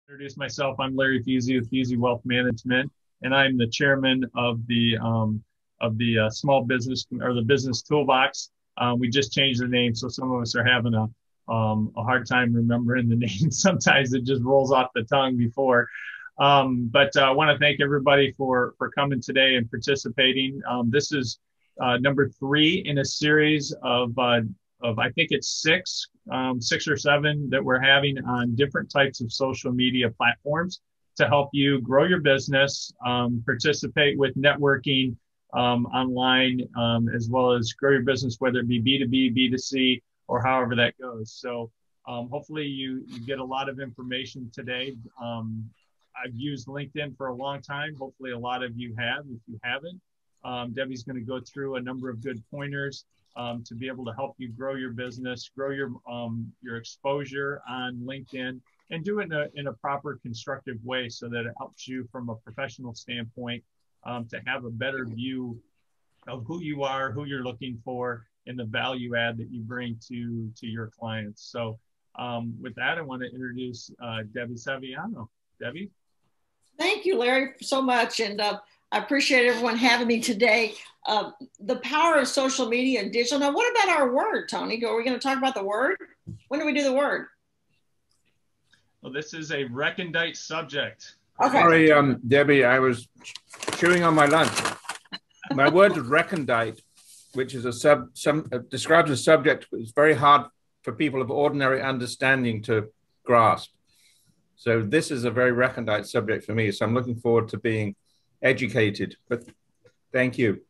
Introduce myself. I'm Larry Fusey with Fusey Wealth Management, and I'm the chairman of the small business or the business toolbox. We just changed the name, so some of us are having a hard time remembering the name. Sometimes it just rolls off the tongue before. But I want to thank everybody for coming today and participating. This is number 3 in a series of I think it's 6 or 7 that we're having on different types of social media platforms to help you grow your business, participate with networking online, as well as grow your business, whether it be B2B, B2C, or however that goes. So hopefully you get a lot of information today. I've used LinkedIn for a long time. Hopefully a lot of you have. If you haven't, Debbie's going to go through a number of good pointers to be able to help you grow your business, grow your exposure on LinkedIn, and do it in a proper, constructive way so that it helps you from a professional standpoint to have a better view of who you are, who you're looking for, and the value add that you bring to your clients. So with that, I want to introduce Debbie Saviano. Debbie? Thank you, Larry, so much. And I appreciate everyone having me today. The power of social media and digital. Now, what about our word, Tony? Are we going to talk about the word? When do we do the word? Well, this is a recondite subject. Okay. Sorry, Debbie, I was chewing on my lunch. My word is recondite, which is describes a subject that is very hard for people of ordinary understanding to grasp. So this is a very recondite subject for me. So I'm looking forward to being educated, but thank you.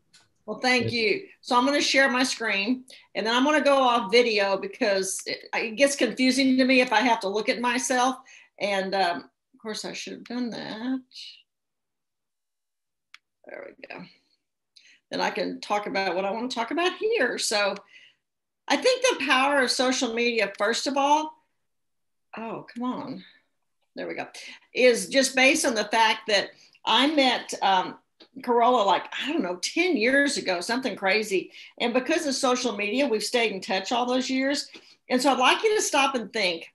Well, thank you. So I'm going to share my screen and then I'm going to go off video because it gets confusing to me if I have to look at myself. And of course I should have done that. There we go. Then I can talk about what I want to talk about here. So I think the power of social media, first of all, oh, come on. There we go, is just based on the fact that I met Corolla like, I don't know, 10 years ago, something crazy. And because of social media, we've stayed in touch all those years. And so I'd like you to stop and think,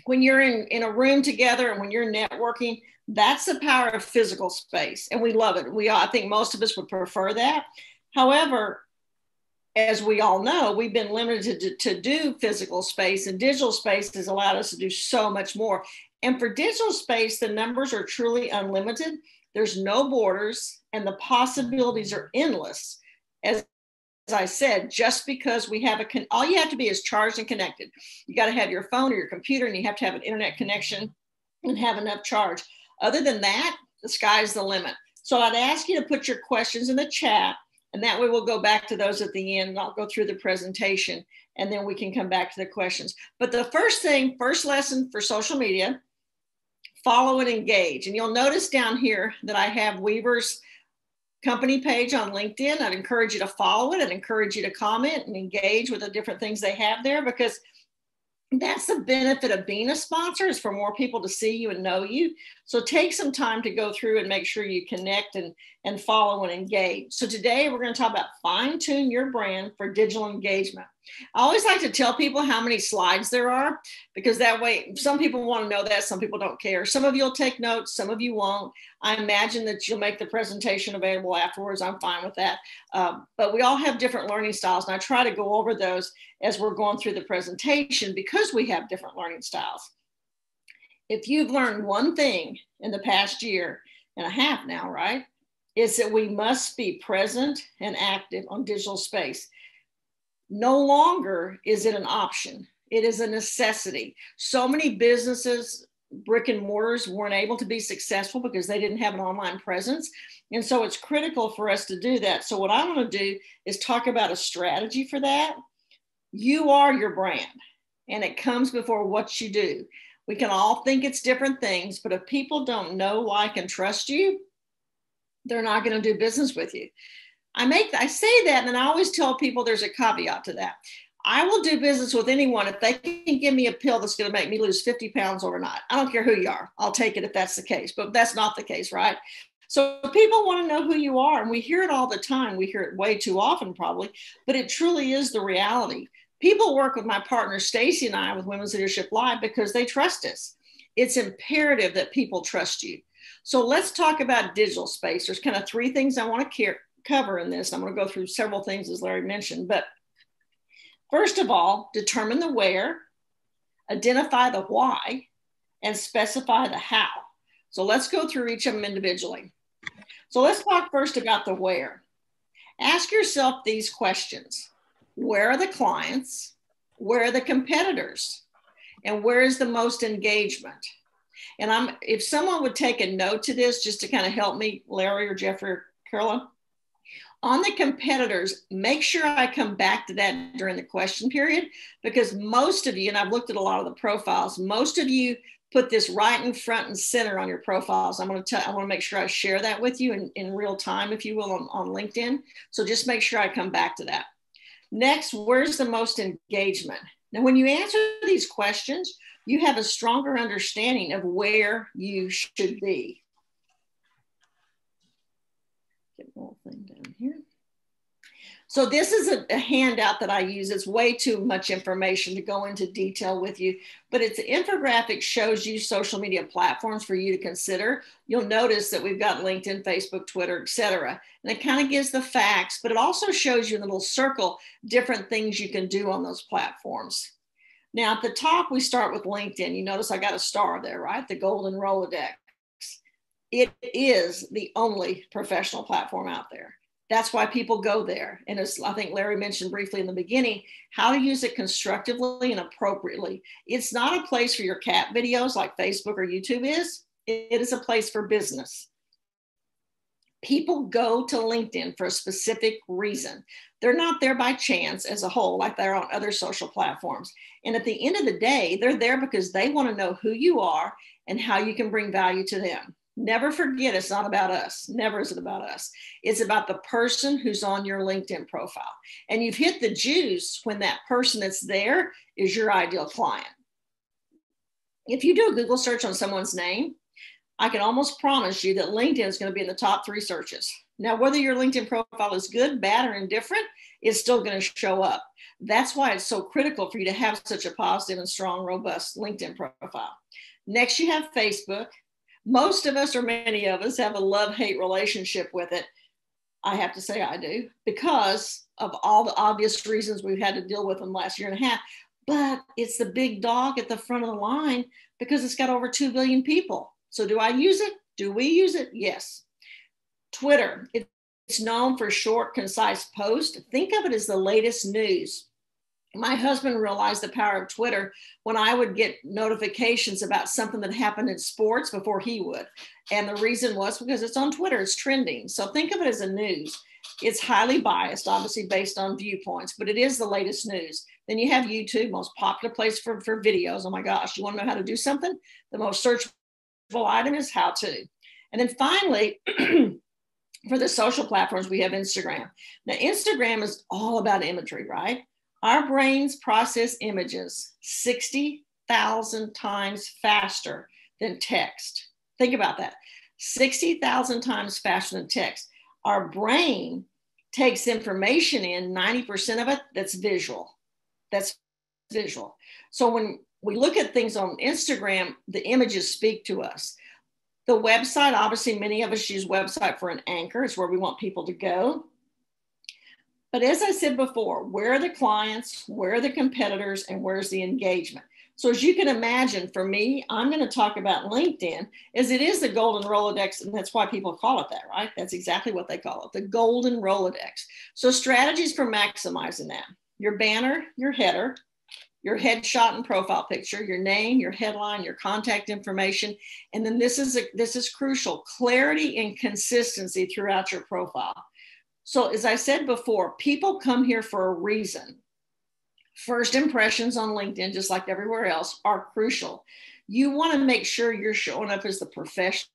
when you're in a room together and when you're networking, that's the power of physical space. And we love it. I think most of us would prefer that. However, as we all know, we've been limited to do physical space, and digital space has allowed us to do so much more. And for digital space, the numbers are truly unlimited. There's no borders and the possibilities are endless. As I said, just because we have all you have to be is charged and connected. You got to have your phone or your computer and you have to have an internet connection and have enough charge. Other than that, the sky's the limit. So I'd ask you to put your questions in the chat, and that way we'll go back to those at the end and I'll go through the presentation and then we can come back to the questions. But the first lesson for social media, follow and engage. And you'll notice down here that I have Weaver's company page on LinkedIn. I'd encourage you to follow it and encourage you to comment and engage with the different things they have there, because that's the benefit of being a sponsor, is for more people to see you and know you. So take some time to go through and make sure you connect and follow and engage. So today we're going to talk about fine-tune your brand for digital engagement. I always like to tell people how many slides there are, because that way some people want to know that, some people don't care. Some of you will take notes, some of you won't. I imagine that you'll make the presentation available afterwards. I'm fine with that. But we all have different learning styles, and I try to go over those as we're going through the presentation because we have different learning styles. If you've learned one thing in the past year and a half now, right, is that we must be present and active on digital space. No longer is it an option. It is a necessity. So many businesses, brick and mortars, weren't able to be successful because they didn't have an online presence. And so it's critical for us to do that. So what I want to do is talk about a strategy for that. You are your brand, and it comes before what you do. We can all think it's different things, but if people don't know, like, and trust you, they're not going to do business with you. I say that, and I always tell people there's a caveat to that. I will do business with anyone if they can give me a pill that's going to make me lose 50 pounds overnight. I don't care who you are. I'll take it if that's the case, but that's not the case, right? So people want to know who you are, and we hear it all the time. We hear it way too often probably, but it truly is the reality. People work with my partner, Stacy, and I with Women's Leadership Live because they trust us. it's imperative that people trust you. So let's talk about digital space. There's kind of three things I want to cover in this. I'm going to go through several things as Larry mentioned, but first of all, determine the where, identify the why, and specify the how. So let's go through each of them individually. So let's talk first about the where. Ask yourself these questions. Where are the clients? Where are the competitors? And where is the most engagement? And if someone would take a note to this just to kind of help me, Larry or Jeffrey or Carla, on the competitors, make sure I come back to that during the question period, because most of you, and I've looked at a lot of the profiles, most of you put this right in front and center on your profiles. I want to make sure I share that with you in real time, if you will, on LinkedIn. So just make sure I come back to that. Next, where's the most engagement? Now, when you answer these questions, you have a stronger understanding of where you should be. Get the whole thing down here. So this is a handout that I use. It's way too much information to go into detail with you, but it's an infographic, shows you social media platforms for you to consider. You'll notice that we've got LinkedIn, Facebook, Twitter, etc. And it kind of gives the facts, but it also shows you in a little circle different things you can do on those platforms. Now at the top, we start with LinkedIn. You notice I got a star there, right? The golden Rolodex. It is the only professional platform out there. That's why people go there. And as I think Larry mentioned briefly in the beginning, how to use it constructively and appropriately. It's not a place for your cat videos like Facebook or YouTube is. It is a place for business. People go to LinkedIn for a specific reason. They're not there by chance as a whole, like they're on other social platforms. And at the end of the day, they're there because they want to know who you are and how you can bring value to them. Never forget, it's not about us. Never is it about us. It's about the person who's on your LinkedIn profile. And you've hit the juice when that person that's there is your ideal client. If you do a Google search on someone's name, I can almost promise you that LinkedIn is going to be in the top 3 searches. Now, whether your LinkedIn profile is good, bad, or indifferent, it's still going to show up. That's why it's so critical for you to have such a positive and strong, robust LinkedIn profile. Next, you have Facebook. Most of us, or many of us, have a love-hate relationship with it. I have to say I do, because of all the obvious reasons we've had to deal with in the last year and a half. But it's the big dog at the front of the line because it's got over 2 billion people. So do I use it? Do we use it? Yes. Twitter, it's known for short, concise posts. Think of it as the latest news. My husband realized the power of Twitter when I would get notifications about something that happened in sports before he would. And the reason was because it's on Twitter, it's trending. So think of it as a news. It's highly biased, obviously based on viewpoints, but it is the latest news. Then you have YouTube, most popular place for videos. Oh my gosh, you want to know how to do something? The most searchable item is how to. And then finally, for the social platforms, we have Instagram. Now, Instagram is all about imagery, right? Our brains process images 60,000 times faster than text. Think about that. 60,000 times faster than text. Our brain takes information in, 90% of it, that's visual. That's visual. So when we look at things on Instagram, the images speak to us. The website, obviously, many of us use website for an anchor. It's where we want people to go. But as I said before, where are the clients, where are the competitors, and where's the engagement? So as you can imagine, for me, I'm going to talk about LinkedIn as it is the golden Rolodex, and that's why people call it that, right? That's exactly what they call it, the golden Rolodex. So strategies for maximizing that: your banner, your header, your headshot and profile picture, your name, your headline, your contact information, and then this is crucial: clarity and consistency throughout your profile. So as I said before, people come here for a reason. First impressions on LinkedIn, just like everywhere else, are crucial. You want to make sure you're showing up as the professional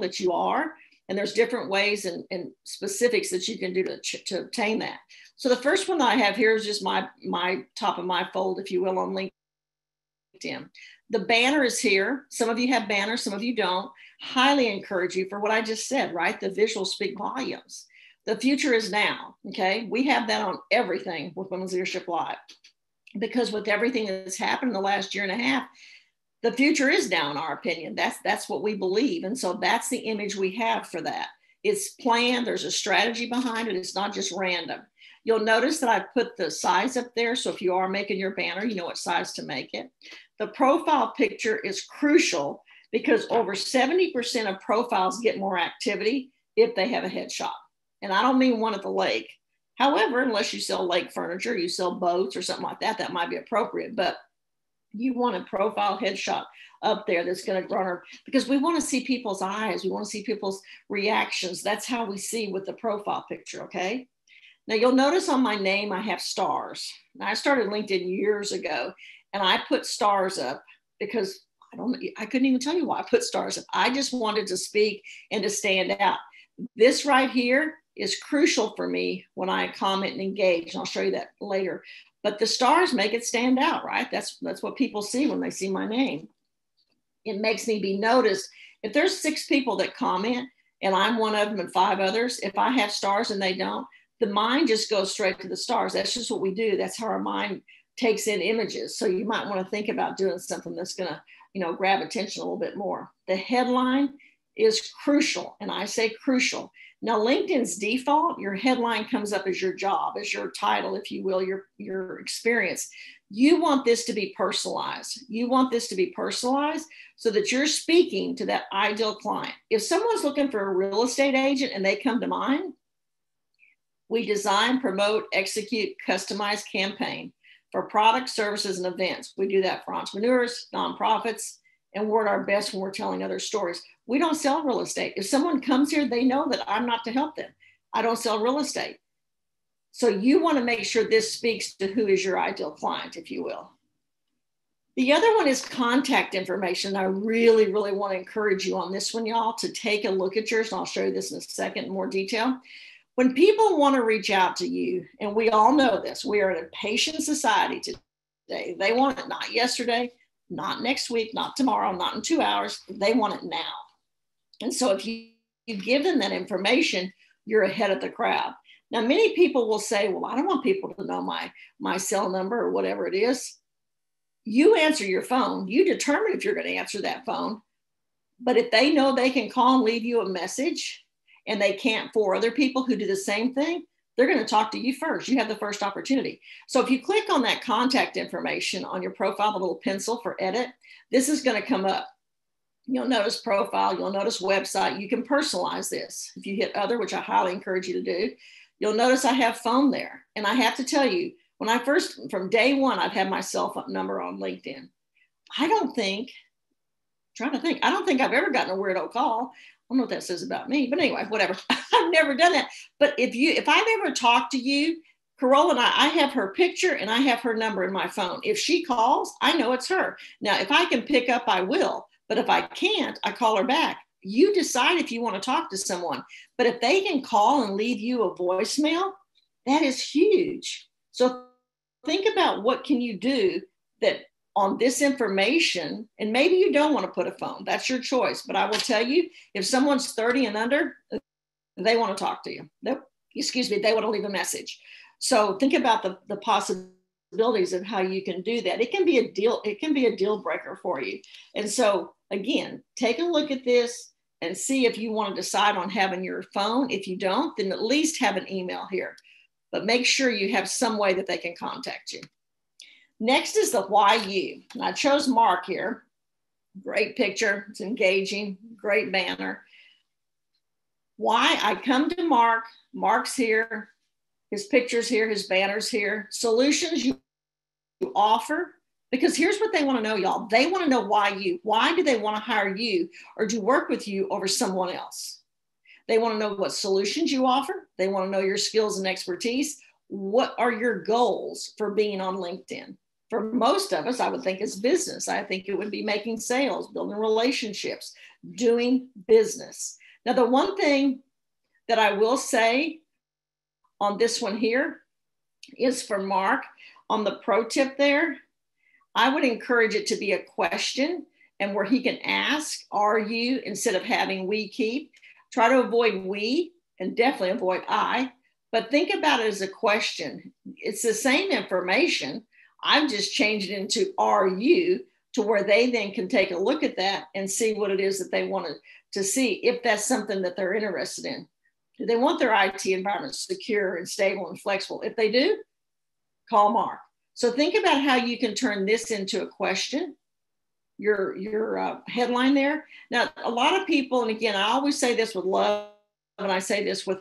that you are. And there's different ways and specifics that you can do to obtain that. So the first one that I have here is just my top of my fold, if you will, on LinkedIn. The banner is here. Some of you have banners, some of you don't. Highly encourage you for what I just said, right? The visuals speak volumes. The future is now, okay? We have that on everything with Women's Leadership Live, because with everything that's happened in the last year and a half, the future is now, in our opinion. That's what we believe. And so that's the image we have for that. It's planned. There's a strategy behind it. It's not just random. You'll notice that I put the size up there. So if you are making your banner, you know what size to make it. The profile picture is crucial because over 70% of profiles get more activity if they have a headshot. And I don't mean one at the lake. However, unless you sell lake furniture, you sell boats or something like that, that might be appropriate. But you want a profile headshot up there that's going to garner, because we want to see people's eyes. We want to see people's reactions. That's how we see with the profile picture, okay? Now you'll notice on my name, I have stars. Now, I started LinkedIn years ago and I put stars up because I couldn't even tell you why I put stars up. I just wanted to speak and to stand out. This right here is crucial for me when I comment and engage. And I'll show you that later. But the stars make it stand out, right? That's what people see when they see my name. It makes me be noticed. If there's 6 people that comment and I'm one of them and 5 others, if I have stars and they don't, the mind just goes straight to the stars. That's just what we do. That's how our mind takes in images. So you might want to think about doing something that's going to, grab attention a little bit more. The headline is crucial. And I say crucial. Now, LinkedIn's default, your headline comes up as your job, as your title, if you will, your experience. You want this to be personalized. You want this to be personalized so that you're speaking to that ideal client. If someone's looking for a real estate agent and they come to mind, we design, promote, execute, customized campaign for products, services, and events. We do that for entrepreneurs, nonprofits, and we're at our best when we're telling other stories. We don't sell real estate. If someone comes here, they know that I'm not to help them. I don't sell real estate. So you want to make sure this speaks to who is your ideal client, if you will. The other one is contact information. I really, really want to encourage you on this one, y'all, to take a look at yours. And I'll show you this in a second in more detail. When people want to reach out to you, and we all know this, we are an impatient society today. They want it not yesterday, not next week, not tomorrow, not in 2 hours. They want it now. And so if you give them that information, you're ahead of the crowd. Now, many people will say, well, I don't want people to know my cell number or whatever it is. You answer your phone. You determine if you're going to answer that phone. But if they know they can call and leave you a message and they can't for other people who do the same thing, they're going to talk to you first. You have the first opportunity. So if you click on that contact information on your profile, the little pencil for edit, this is going to come up. You'll notice profile, you'll notice website. You can personalize this. If you hit other, which I highly encourage you to do, you'll notice I have phone there. And I have to tell you, when I first, from day one, I've had my cell phone number on LinkedIn. I don't think I've ever gotten a weirdo call. I don't know what that says about me, but anyway, whatever. I've never done that. But if I've ever talked to you, Carola and I have her picture and I have her number in my phone. If she calls, I know it's her. Now, if I can pick up, I will. But if I can't, I call her back. You decide if you want to talk to someone. But if they can call and leave you a voicemail, that is huge. So think about what can you do that on this information, and maybe you don't want to put a phone. That's your choice. But I will tell you, if someone's 30 and under, they want to talk to you. They want to leave a message. So think about the possibilities of how you can do that. It can be a deal breaker for you. And so again, take a look at this and see if you want to decide on having your phone. If you don't, then at least have an email here. But make sure you have some way that they can contact you. Next is the why you. And I chose Mark here. Great picture. It's engaging. Great banner. Why I come to Mark. Mark's here. His picture's here. His banner's here. Solutions you offer. Because here's what they want to know, y'all. They want to know why you. Why do they want to hire you or do work with you over someone else? They want to know what solutions you offer. They want to know your skills and expertise. What are your goals for being on LinkedIn? For most of us, I would think it's business. I think it would be making sales, building relationships, doing business. Now, the one thing that I will say on this one here is for Mark, on the pro tip there, I would encourage it to be a question and where he can ask, are you, instead of having we keep. Try to avoid we and definitely avoid I, but think about it as a question. It's the same information. I've just changed it into are you, to where they then can take a look at that and see what it is that they want to see, if that's something that they're interested in. Do they want their IT environment secure and stable and flexible? If they do, call Mark. So think about how you can turn this into a question, your headline there. Now, a lot of people, and again, I always say this with love, and I say this with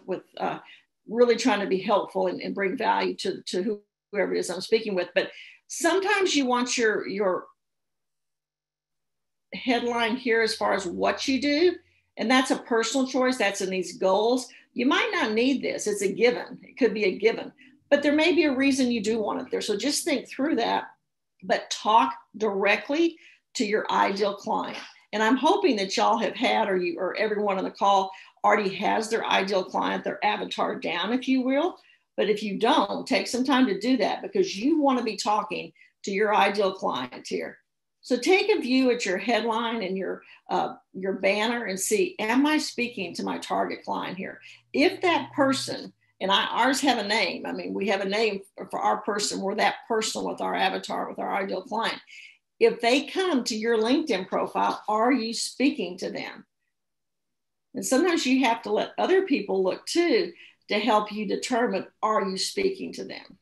really trying to be helpful and bring value to whoever it is I'm speaking with, but sometimes you want your headline here as far as what you do, and that's a personal choice. That's in these goals. You might not need this. It's a given. It could be a given, but there may be a reason you do want it there. So just think through that, but talk directly to your ideal client. And I'm hoping that y'all have had, or everyone on the call already has their ideal client, their avatar down, if you will. But if you don't, take some time to do that, because you want to be talking to your ideal client here. So take a view at your headline and your banner and see, am I speaking to my target client here? If that person, and ours have a name. I mean, we have a name for our person. We're that personal with our avatar, with our ideal client. If they come to your LinkedIn profile, are you speaking to them? And sometimes you have to let other people look too to help you determine, are you speaking to them?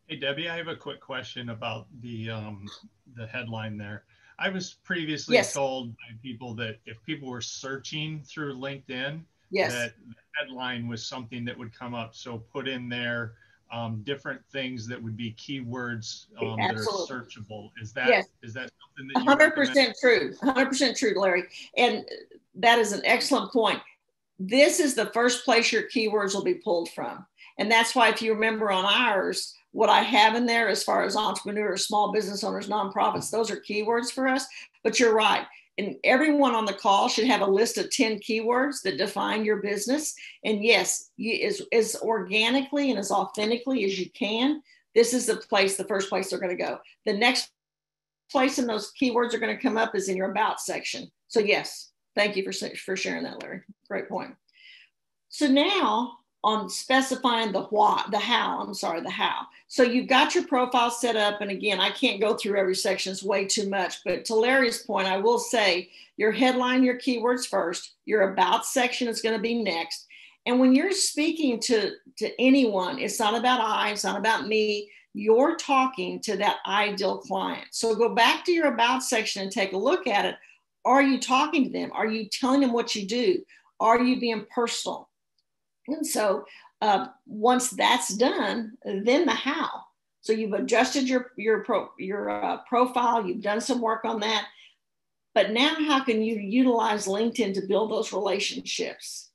Hey, Debbie, I have a quick question about the headline there. I was previously told by people that if people were searching through LinkedIn, that the headline was something that would come up. So put in there different things that would be keywords that are searchable. Is that something that you 100% true? 100% true, Larry. And that is an excellent point. This is the first place your keywords will be pulled from. And that's why, if you remember on ours, what I have in there as far as entrepreneurs, small business owners, nonprofits, those are keywords for us. But you're right. And everyone on the call should have a list of 10 keywords that define your business. And yes, as organically and as authentically as you can, this is the first place they're going to go. The next place in those keywords are going to come up is in your about section. So yes, thank you for sharing that, Larry. Great point. So now on specifying the how. So you've got your profile set up. And again, I can't go through every section. It's way too much. But to Larry's point, I will say your headline, your keywords first, your about section is going to be next. And when you're speaking to anyone, it's not about it's not about me. You're talking to that ideal client. So go back to your about section and take a look at it. Are you talking to them? Are you telling them what you do? Are you being personal? And so once that's done, then the how. So you've adjusted your profile, you've done some work on that. But now how can you utilize LinkedIn to build those relationships?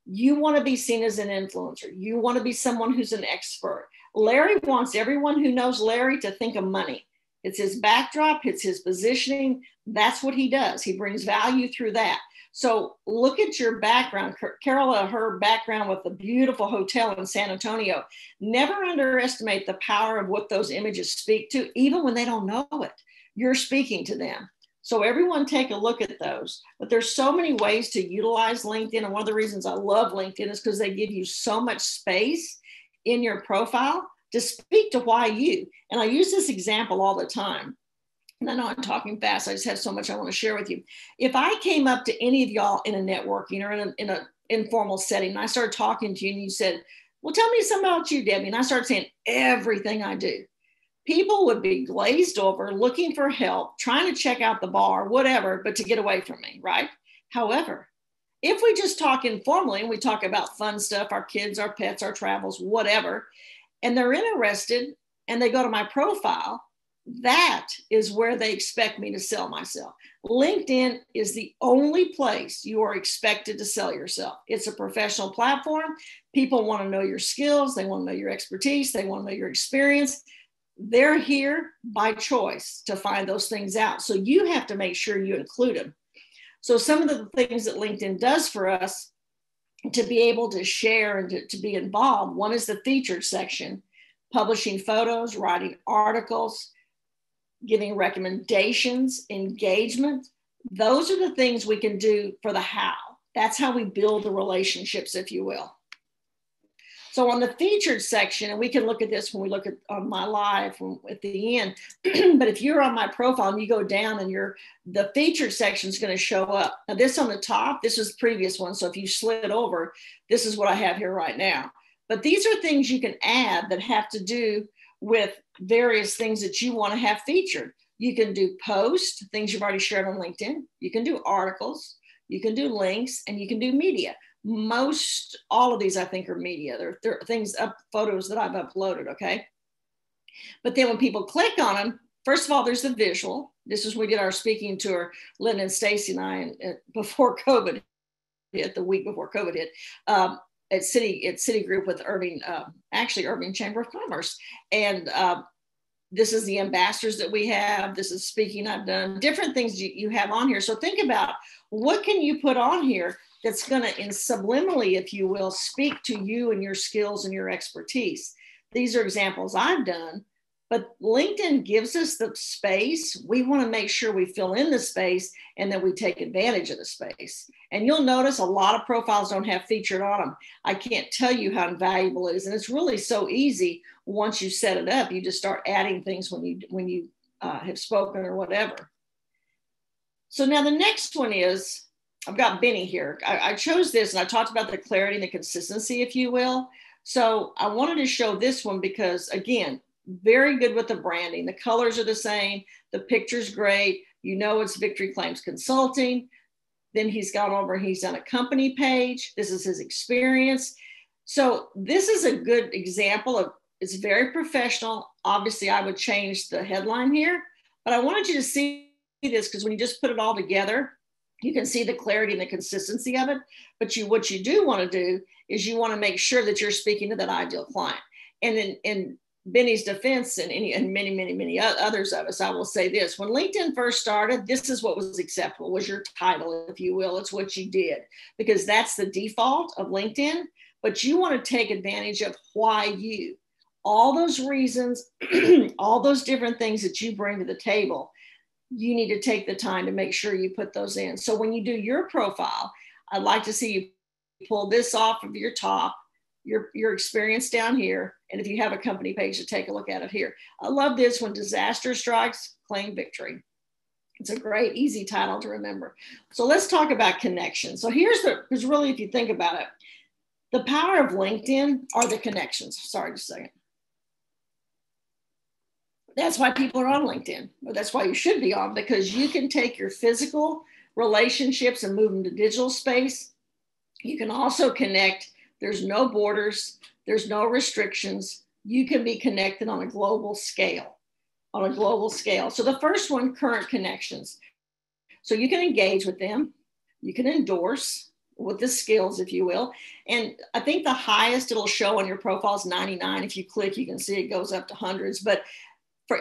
You want to be seen as an influencer. You want to be someone who's an expert. Larry wants everyone who knows Larry to think of money. It's his backdrop, it's his positioning. That's what he does. He brings value through that. So look at your background. Carola, her background with the beautiful hotel in San Antonio. Never underestimate the power of what those images speak to, even when they don't know it. You're speaking to them. So everyone take a look at those. But there's so many ways to utilize LinkedIn. And one of the reasons I love LinkedIn is because they give you so much space in your profile to speak to why you. And I use this example all the time. And I know I'm talking fast. I just have so much I want to share with you. If I came up to any of y'all in a networking or in an informal setting, and I started talking to you and you said, well, tell me something about you, Debbie. And I started saying everything I do. People would be glazed over, looking for help, trying to check out the bar, whatever, but to get away from me, right? However, if we just talk informally and we talk about fun stuff, our kids, our pets, our travels, whatever, and they're interested and they go to my profile, that is where they expect me to sell myself. LinkedIn is the only place you are expected to sell yourself. It's a professional platform. People want to know your skills. They want to know your expertise. They want to know your experience. They're here by choice to find those things out. So you have to make sure you include them. So some of the things that LinkedIn does for us to be able to share and to be involved, one is the featured section, publishing photos, writing articles, giving recommendations, engagement. Those are the things we can do for the how. That's how we build the relationships, if you will. So So on the featured section, and we can look at this when we look at on my live at the end, but if you're on my profile and you go down and the featured section is going to show up. Now this on the top, this was the previous one. So if you slid over, this is what I have here right now. But these are things you can add that have to do with various things that you want to have featured. You can do posts, things you've already shared on LinkedIn. You can do articles, you can do links, and you can do media. All of these I think are media. They're things, photos that I've uploaded, okay? But then when people click on them, first of all, there's the visual. This is when we did our speaking tour, Lynn and Stacy and I, before COVID hit, the week before COVID hit, at Citigroup with Irving Chamber of Commerce. And this is the ambassadors that we have. This is speaking I've done, different things you have on here. So think about what can you put on here that's going to, subliminally, if you will, speak to you and your skills and your expertise. These are examples I've done, but LinkedIn gives us the space. We want to make sure we fill in the space and that we take advantage of the space. And you'll notice a lot of profiles don't have featured on them. I can't tell you how invaluable it is. And it's really so easy once you set it up. You just start adding things when you have spoken or whatever. So now the next one is, I've got Benny here. I chose this and I talked about the clarity and the consistency, if you will. So I wanted to show this one because, again, very good with the branding. The colors are the same. The picture's great. You know it's Victory Claims Consulting. Then he's gone over and he's done a company page. This is his experience. So this is a good example of, it's very professional. Obviously, I would change the headline here, but I wanted you to see this because when you just put it all together, you can see the clarity and the consistency of it. But what you do want to do is you want to make sure that you're speaking to that ideal client. And in Benny's defense and many, many, many others of us, I will say this: when LinkedIn first started, this is what was acceptable, was your title, if you will. It's what you did, because that's the default of LinkedIn. But you want to take advantage of why you, all those reasons, all those different things that you bring to the table. You need to take the time to make sure you put those in. So when you do your profile, I'd like to see you pull this off of your top, your experience down here. And if you have a company page, to take a look at it here. I love this: when disaster strikes, claim victory. It's a great, easy title to remember. So let's talk about connections. So because really, if you think about it, the power of LinkedIn are the connections. Sorry, just a second. That's why people are on LinkedIn, or that's why you should be on, because you can take your physical relationships and move them to digital space. You can also connect. There's no borders. There's no restrictions. You can be connected on a global scale, So the first one, current connections. So you can engage with them. You can endorse with the skills, if you will. And I think the highest it'll show on your profile is 99. If you click, you can see it goes up to hundreds. But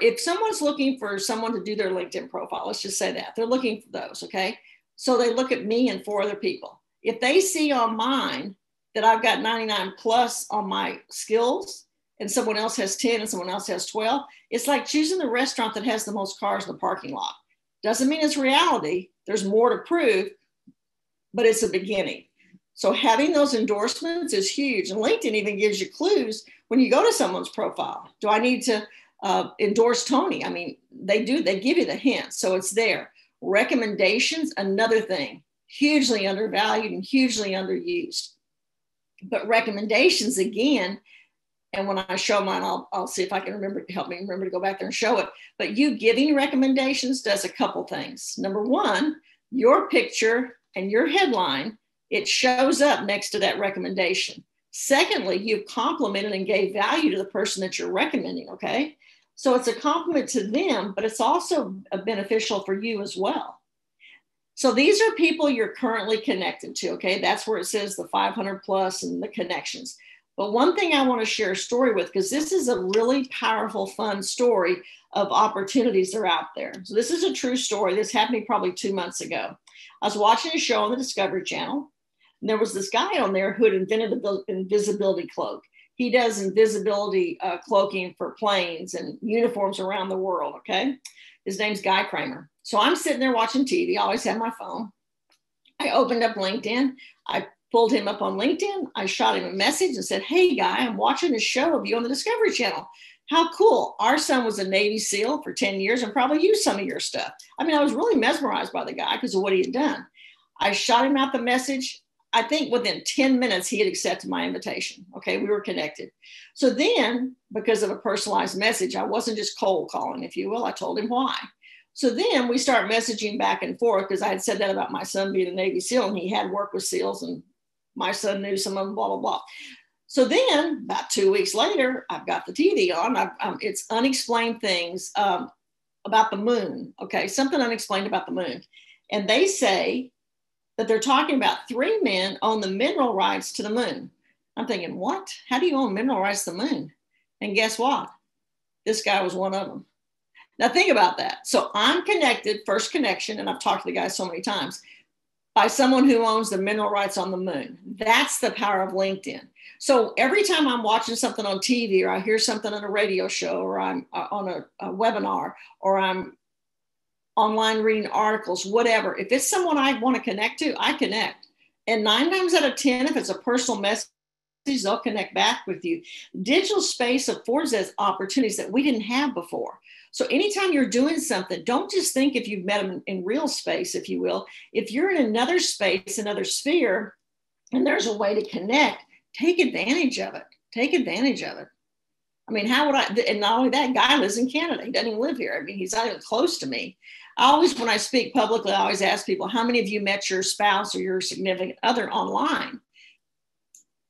if someone's looking for someone to do their LinkedIn profile, let's just say that they're looking for those, okay? So they look at me and 4 other people. If they see on mine that I've got 99 plus on my skills, and someone else has 10 and someone else has 12, it's like choosing the restaurant that has the most cars in the parking lot. Doesn't mean it's reality. There's more to prove, but it's a beginning. So having those endorsements is huge. And LinkedIn even gives you clues when you go to someone's profile. Do I need to endorse Tony? I mean, they give you the hint, so it's there. Recommendations, another thing, hugely undervalued and hugely underused. But recommendations, again, and when I show mine, I'll see if I can help me remember to go back there and show it. But you giving recommendations does a couple things. Number one, your picture and your headline, it shows up next to that recommendation. Secondly, you've complimented and gave value to the person that you're recommending, okay? So it's a compliment to them, but it's also beneficial for you as well. So these are people you're currently connected to, okay? That's where it says the 500 plus and the connections. But one thing I want to share a story with, because this is a really powerful, fun story of opportunities that are out there. So this is a true story. This happened to me probably 2 months ago. I was watching a show on the Discovery Channel, and there was this guy on there who had invented the invisibility cloak. He does invisibility cloaking for planes and uniforms around the world, okay? His name's Guy Kramer. So I'm sitting there watching TV. I always have my phone. I opened up LinkedIn. I pulled him up on LinkedIn. I shot him a message and said, hey, guy, I'm watching a show of you on the Discovery Channel. How cool. Our son was a Navy SEAL for 10 years and probably used some of your stuff. I mean, I was really mesmerized by the guy because of what he had done. I shot him out the message. I think within 10 minutes, he had accepted my invitation. Okay, we were connected. So then, because of a personalized message, I wasn't just cold calling, if you will. I told him why. So then we start messaging back and forth because I had said that about my son being a Navy SEAL and he had worked with SEALs and my son knew some of them, blah, blah, blah. So then about 2 weeks later, I've got the TV on. It's unexplained things about the moon. Okay, something unexplained about the moon. And they say that they're talking about 3 men own the mineral rights to the moon. I'm thinking, what? How do you own mineral rights to the moon? And guess what? This guy was one of them. Now think about that. So I'm connected, first connection, and I've talked to the guy so many times, by someone who owns the mineral rights on the moon. That's the power of LinkedIn. So every time I'm watching something on TV or I hear something on a radio show or I'm on a webinar or I'm online reading articles, whatever, if it's someone I want to connect to, I connect. And 9 times out of 10, if it's a personal message, they'll connect back with you. Digital space affords us opportunities that we didn't have before. So anytime you're doing something, don't just think if you've met them in real space, if you will. If you're in another space, another sphere, and there's a way to connect, take advantage of it. Take advantage of it. I mean, how would I, and not only that, guy lives in Canada. He doesn't even live here. I mean, he's not even close to me. I always, when I speak publicly, I always ask people, how many of you met your spouse or your significant other online?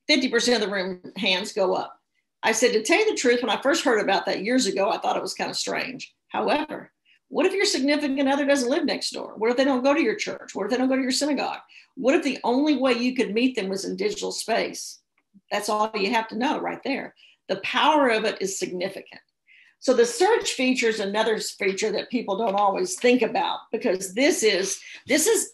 50% of the room hands go up. I said, to tell you the truth, when I first heard about that years ago, I thought it was kind of strange. However, what if your significant other doesn't live next door? What if they don't go to your church? What if they don't go to your synagogue? What if the only way you could meet them was in digital space? That's all you have to know right there. The power of it is significant. So the search feature is another feature that people don't always think about, because this is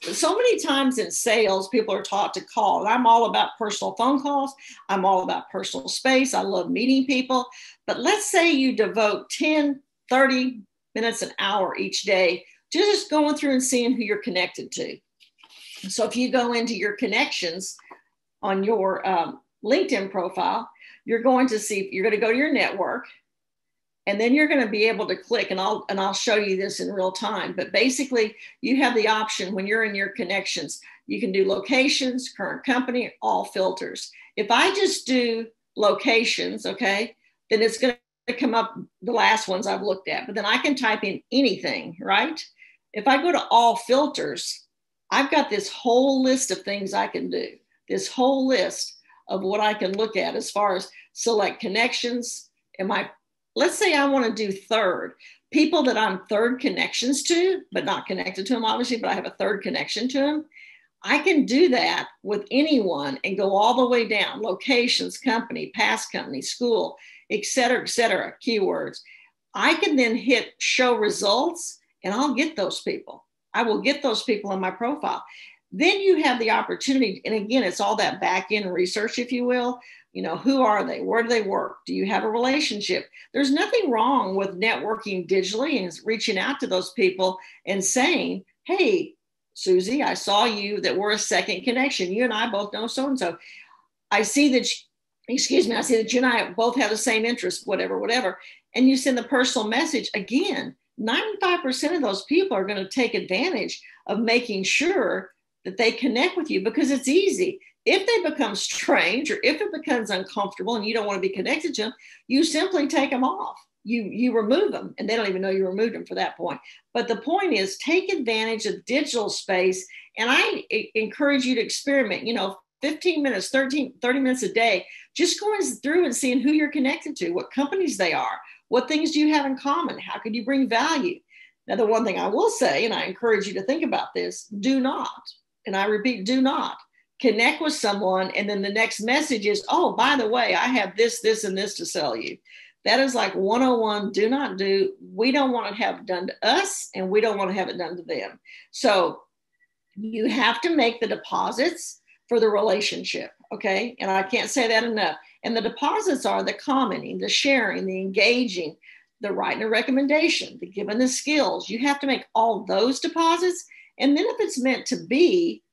so many times in sales, people are taught to call. And I'm all about personal phone calls. I'm all about personal space. I love meeting people. But let's say you devote 10, 30 minutes, an hour each day to just going through and seeing who you're connected to. So if you go into your connections on your LinkedIn profile, you're going to see, you're going to go to your network. And then you're going to be able to click, and I'll show you this in real time. But basically, you have the option when you're in your connections, you can do locations, current company, all filters. If I just do locations, okay, then it's going to come up the last ones I've looked at. But then I can type in anything, right? If I go to all filters, I've got this whole list of things I can do. This whole list of what I can look at as far as select connections. Let's say I want to do third. People that I'm third connections to, but not connected to them, obviously, but I have a third connection to them. I can do that with anyone and go all the way down, locations, company, past company, school, et cetera, keywords. I can then hit show results and I'll get those people. I will get those people in my profile. Then you have the opportunity, and again, it's all that back end research, if you will. You know, who are they? Where do they work? Do you have a relationship? There's nothing wrong with networking digitally and reaching out to those people and saying, hey, Susie, I saw you that we're a second connection. You and I both know so-and-so. I see that, I see that you and I both have the same interest, whatever. And you send the personal message. Again, 95% of those people are going to take advantage of making sure that they connect with you because it's easy. If they become strange or if it becomes uncomfortable and you don't want to be connected to them, you simply take them off. You remove them, and they don't even know you removed them for that point. But the point is, take advantage of digital space. And I encourage you to experiment, 15 minutes, 30 minutes a day, just going through and seeing who you're connected to, what companies they are, what things do you have in common? How could you bring value? Now, the one thing I will say, and I encourage you to think about this, do not, and I repeat, do not connect with someone and then the next message is, oh, by the way, I have this, and this to sell you. That is like 101, do not do. We don't want to have it done to us and we don't want to have it done to them. So you have to make the deposits for the relationship, okay? And I can't say that enough. And the deposits are the commenting, the sharing, the engaging, the writing a recommendation, the giving the skills. You have to make all those deposits. And then if it's meant to be,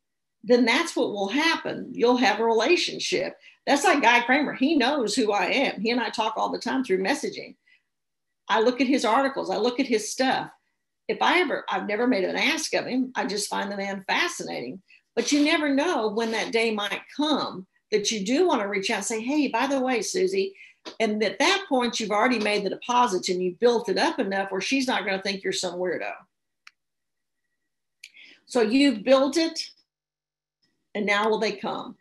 then that's what will happen. You'll have a relationship. That's like Guy Kramer. He knows who I am. He and I talk all the time through messaging. I look at his articles. I look at his stuff. I've never made an ask of him. I just find the man fascinating. But you never know when that day might come that you do want to reach out and say, hey, by the way, Susie. And at that point, you've already made the deposits and you built it up enough where she's not going to think you're some weirdo. So you've built it, and now will they come?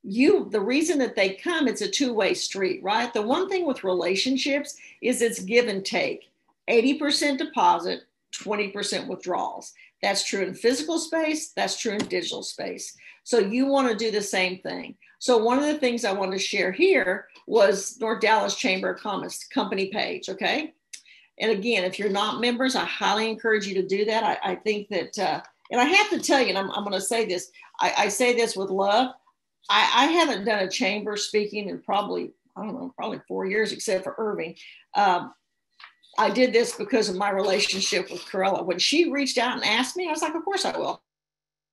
The reason that they come, it's a two-way street, right? The one thing with relationships is it's give and take. 80% deposit, 20% withdrawals. That's true in physical space. That's true in digital space. So you want to do the same thing. So one of the things I wanted to share here was North Dallas Chamber of Commerce company page, okay? And again, if you're not members, I highly encourage you to do that. I think that, and I have to tell you, and I'm going to say this, I say this with love. I haven't done a chamber speaking in probably 4 years, except for Irving. I did this because of my relationship with Corella. When she reached out and asked me, I was like, of course I will.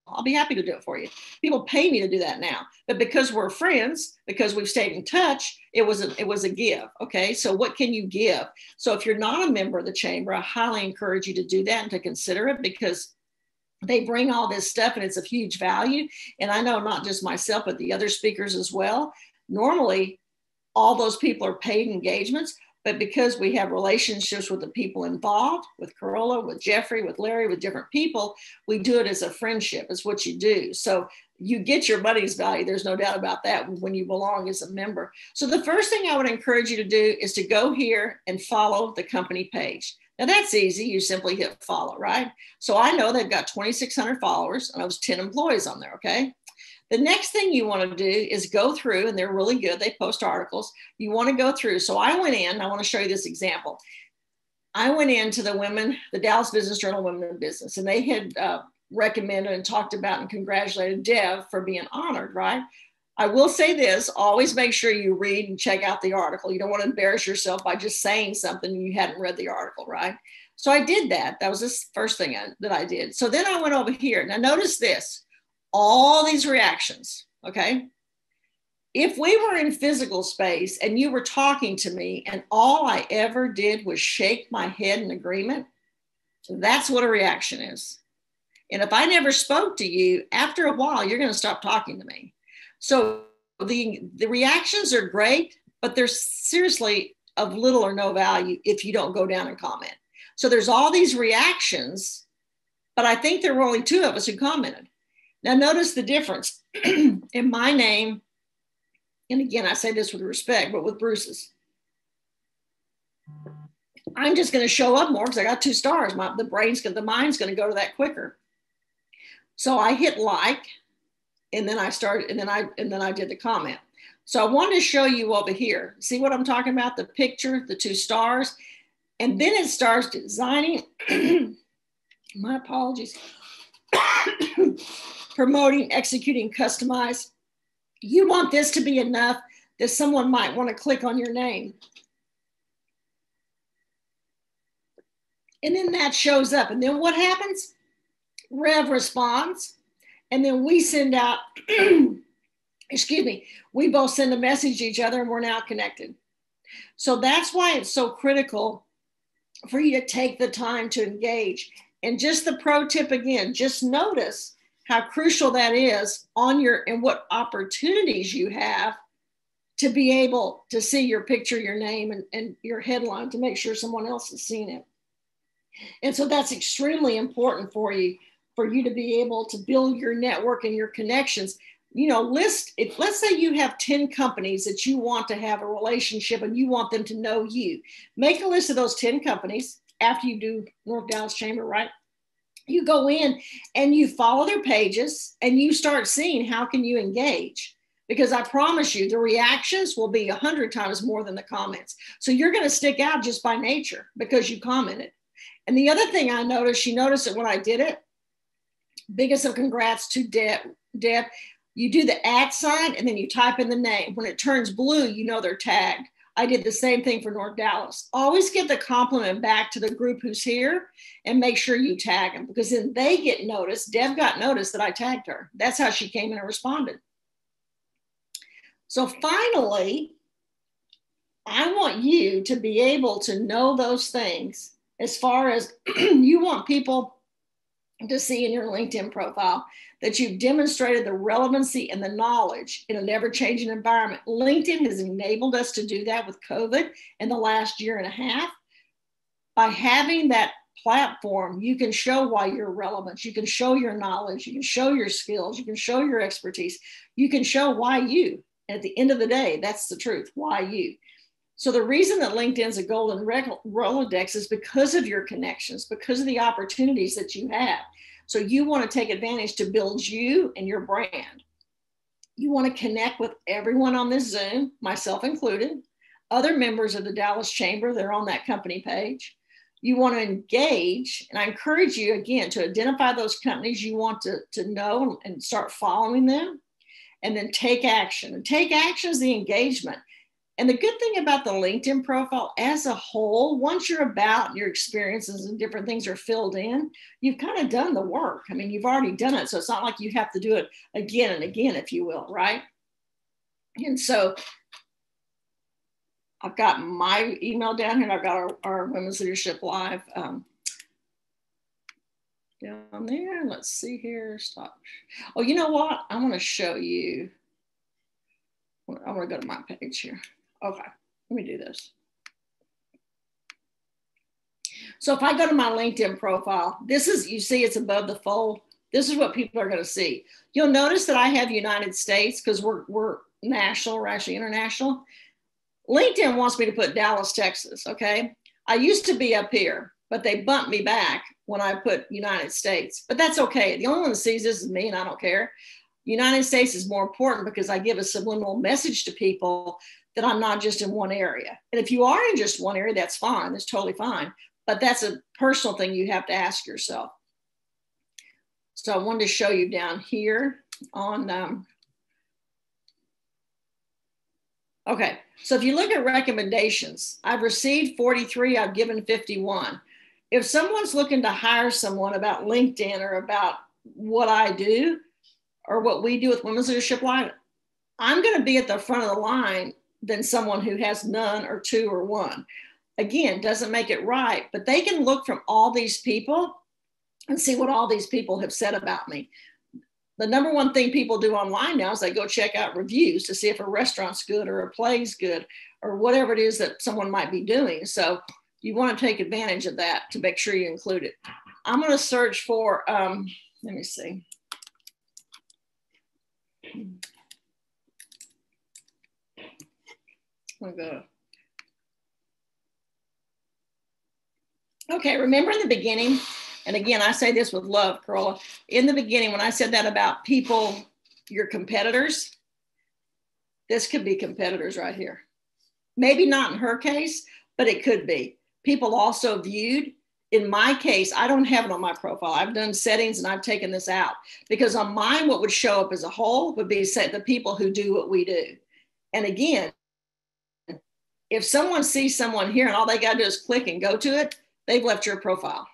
I'll be happy to do it for you. People pay me to do that now, but because we're friends, because we've stayed in touch, it was a give. Okay. So what can you give? So if you're not a member of the chamber, I highly encourage you to do that and to consider it, because they bring all this stuff and it's of huge value. And I know not just myself, but the other speakers as well. Normally, all those people are paid engagements, but because we have relationships with the people involved, with Corolla, with Jeffrey, with Larry, with different people, we do it as a friendship. It's what you do. So you get your money's value. There's no doubt about that when you belong as a member. So the first thing I would encourage you to do is to go here and follow the company page. Now that's easy. You simply hit follow, right? So I know they've got 2,600 followers and I was 10 employees on there, okay? The next thing you want to do is go through, and they're really good. They post articles. You want to go through. So I went in, I want to show you this example. I went into the Dallas Business Journal Women in Business, and they had recommended and talked about and congratulated Deb for being honored, right? I will say this, always make sure you read and check out the article. You don't want to embarrass yourself by just saying something and you hadn't read the article, right? So I did that. That was the first thing that I did. So then I went over here. Now notice this. All these reactions, okay? If we were in physical space and you were talking to me and all I ever did was shake my head in agreement, that's what a reaction is. And if I never spoke to you, after a while, you're going to stop talking to me. So the reactions are great, but they're seriously of little or no value if you don't go down and comment. So there's all these reactions, but I think there were only 2 of us who commented. Now, notice the difference in my name. And again, I say this with respect, but with Bruce's, I'm just going to show up more because I got 2 stars. The mind's going to go to that quicker. So I hit like, and then I started, and then I did the comment. So I wanted to show you over here. See what I'm talking about? The picture, the 2 stars, and then it starts designing. My apologies. Promoting, executing, customize. You want this to be enough that someone might want to click on your name. And then that shows up. And then what happens? Rev responds. And then we send out, excuse me, we both send a message to each other and we're now connected. So that's why it's so critical for you to take the time to engage. And just the pro tip again, just notice how crucial that is and what opportunities you have to be able to see your picture, your name, and your headline to make sure someone else has seen it. And so that's extremely important for you to be able to build your network and your connections. You know, let's say you have 10 companies that you want to have a relationship and you want them to know you. Make a list of those 10 companies after you do North Dallas Chamber, right? You go in and you follow their pages and you start seeing how can you engage, because I promise you the reactions will be 100 times more than the comments. So you're going to stick out just by nature because you commented. And the other thing I noticed, you noticed it when I did it, biggest of congrats to Deb. You do the @ sign and then you type in the name. When it turns blue, you know they're tagged. I did the same thing for North Dallas. Always give the compliment back to the group who's here and make sure you tag them, because then they get noticed. Deb got noticed that I tagged her. That's how she came in and responded. So finally, I want you to be able to know those things as far as you want people to see in your LinkedIn profile that you've demonstrated the relevancy and the knowledge in an ever-changing environment. LinkedIn has enabled us to do that with COVID in the last year and a half. By having that platform, you can show why you're relevant. You can show your knowledge. You can show your skills. You can show your expertise. You can show why you. And at the end of the day, that's the truth, why you. So the reason that LinkedIn's a golden Rolodex is because of your connections, because of the opportunities that you have. So you want to take advantage to build you and your brand. You want to connect with everyone on this Zoom, myself included, other members of the Dallas Chamber that are on that company page. You want to engage, and I encourage you again to identify those companies you want to know and start following them, and then take action. And take action is the engagement. And the good thing about the LinkedIn profile as a whole, once you're about your experiences and different things are filled in, you've kind of done the work. I mean, you've already done it. So it's not like you have to do it again and again, if you will, right? And so I've got my email down here, and I've got our Women's Leadership Live down there. Let's see here, stop. Oh, you know what? I want to show you. I want to go to my page here. Okay, let me do this. So if I go to my LinkedIn profile, this is, you see it's above the fold. This is what people are going to see. You'll notice that I have United States because we're national, we're actually international. LinkedIn wants me to put Dallas, Texas, okay? I used to be up here, but they bumped me back when I put United States, but that's okay. The only one that sees this is me, and I don't care. United States is more important because I give a subliminal message to people that I'm not just in one area. And if you are in just one area, that's fine. That's totally fine. But that's a personal thing you have to ask yourself. So I wanted to show you down here on, okay. So if you look at recommendations, I've received 43, I've given 51. If someone's looking to hire someone about LinkedIn or about what I do or what we do with Women's Leadership Live, I'm going to be at the front of the line than someone who has none or two or one. Again, doesn't make it right, but they can look from all these people and see what all these people have said about me. The number one thing people do online now is they go check out reviews to see if a restaurant's good or a play's good or whatever it is that someone might be doing. So you want to take advantage of that to make sure you include it. I'm going to search for, let me see. I'm gonna go. Okay, remember in the beginning, and again, I say this with love, Carola, in the beginning, when I said that about people, your competitors, this could be competitors right here. Maybe not in her case, but it could be. People also viewed. In my case, I don't have it on my profile. I've done settings and I've taken this out because on mine, what would show up as a whole would be the people who do what we do. And again, if someone sees someone here and all they got to do is click and go to it, they've left your profile.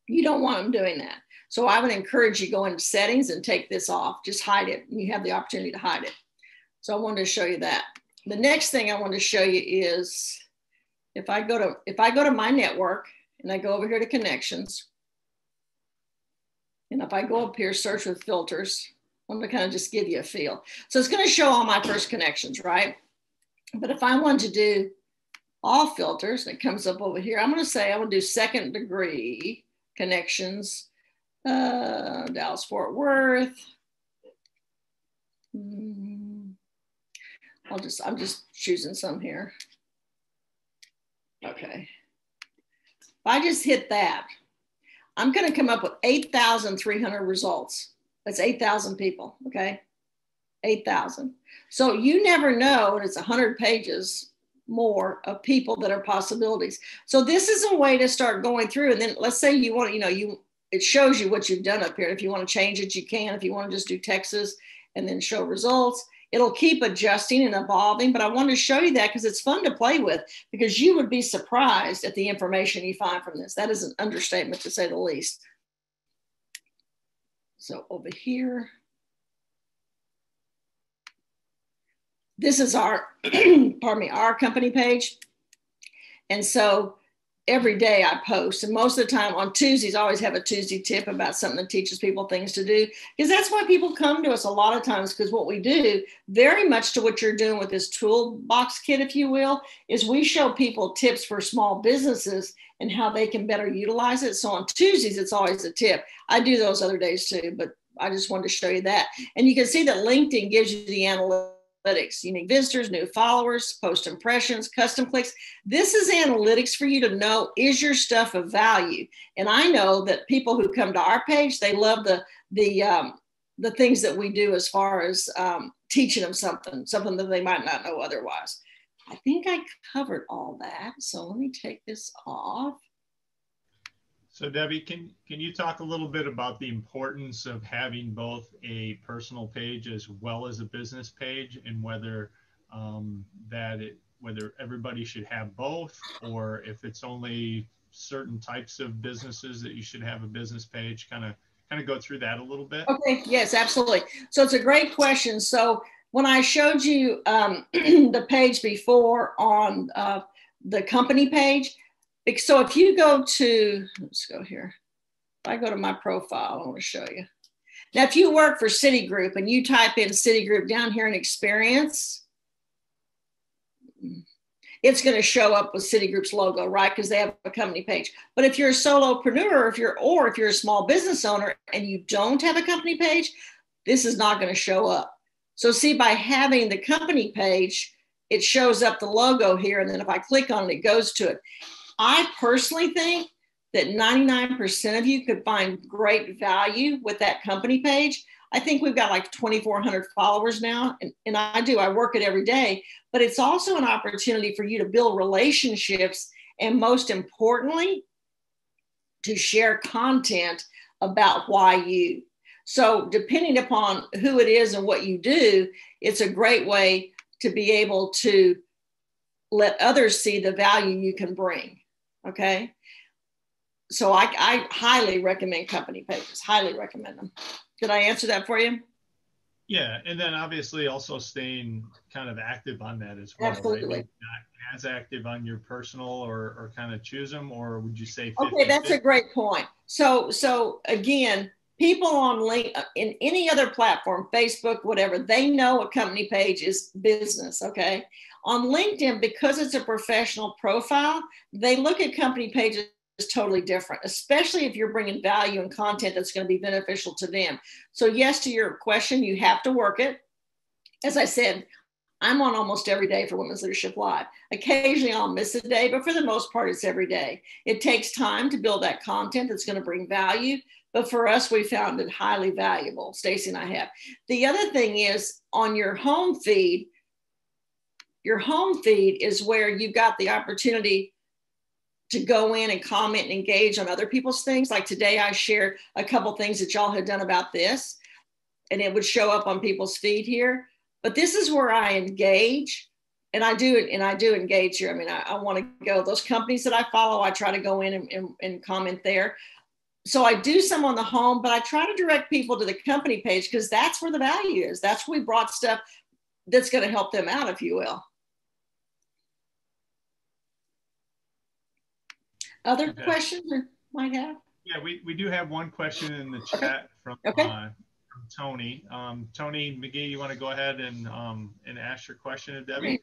You don't want them doing that. So I would encourage you go into settings and take this off. Just hide it. You have the opportunity to hide it. So I wanted to show you that. The next thing I want to show you is if I go to my network and I go over here to connections, and if I go up here, search with filters, I'm going to kind of just give you a feel. So it's going to show all my first connections, right? But if I want to do all filters, it comes up over here. I'm going to say I want to do second degree connections, Dallas Fort Worth. I'm just choosing some here. Okay. If I just hit that, I'm going to come up with 8,300 results. That's 8,000 people. Okay. 8,000. So you never know, and it's 100 pages more of people that are possibilities. So this is a way to start going through. And then let's say you want to, it shows you what you've done up here. If you want to change it, you can. If you want to just do Texas and then show results, It'll keep adjusting and evolving, but I wanted to show you that because it's fun to play with, because you would be surprised at the information you find from this. That is an understatement, to say the least. So over here, this is our, pardon me, our company page. And so every day I post, and most of the time on Tuesdays, I always have a Tuesday tip about something that teaches people things to do, because that's why people come to us a lot of times, because what we do, very much to what you're doing with this toolbox kit, if you will, is we show people tips for small businesses and how they can better utilize it. So on Tuesdays, it's always a tip. I do those other days too, but I just wanted to show you that. And you can see that LinkedIn gives you the analytics. Unique visitors, new followers, post impressions, custom clicks. This is analytics for you to know, is your stuff of value? And I know that people who come to our page, they love the things that we do as far as teaching them something that they might not know otherwise. I think I covered all that. So let me take this off. So Debbie, can you talk a little bit about the importance of having both a personal page as well as a business page, and whether whether everybody should have both, or if it's only certain types of businesses that you should have a business page? Kind of go through that a little bit. Okay, yes, absolutely. So it's a great question. So when I showed you the page before on the company page, so if you go to, let's go here. If I go to my profile, I want to show you. Now, if you work for Citigroup and you type in Citigroup down here in experience, it's going to show up with Citigroup's logo, right? Because they have a company page. But if you're a solopreneur, if you're a small business owner and you don't have a company page, this is not going to show up. So see, by having the company page, it shows up the logo here. And then if I click on it, it goes to it. I personally think that 99% of you could find great value with that company page. I think we've got like 2,400 followers now, and I work it every day, but it's also an opportunity for you to build relationships, and most importantly, to share content about why you. So depending upon who it is and what you do, it's a great way to be able to let others see the value you can bring. Okay. So I highly recommend company pages, highly recommend them. Did I answer that for you? Yeah. And then obviously also staying kind of active on that as well. Absolutely. Right? Maybe not as active on your personal, or kind of choose them, or would you say 50/50? Okay, that's a great point. So again, people on in any other platform, Facebook, whatever, they know a company page is business. Okay. On LinkedIn, because it's a professional profile, they look at company pages totally different, especially if you're bringing value and content that's going to be beneficial to them. So yes, to your question, you have to work it. As I said, I'm on almost every day for Women's Leadership Live. Occasionally I'll miss a day, but for the most part, it's every day. It takes time to build that content that's going to bring value. But for us, we found it highly valuable. Stacy and I have. The other thing is on your home feed is where you've got the opportunity to go in and comment and engage on other people's things. Like today, I shared a couple things that y'all had done about this, and it would show up on people's feed here. But this is where I engage, and I do engage here. I mean, I want to go, those companies that I follow, I try to go in and comment there. So I do some on the home, but I try to direct people to the company page because that's where the value is. That's where we brought stuff that's going to help them out, if you will. Other questions you might have? Yeah, we do have one question in the chat from Tony. Tony McGee, you want to go ahead and ask your question to Debbie?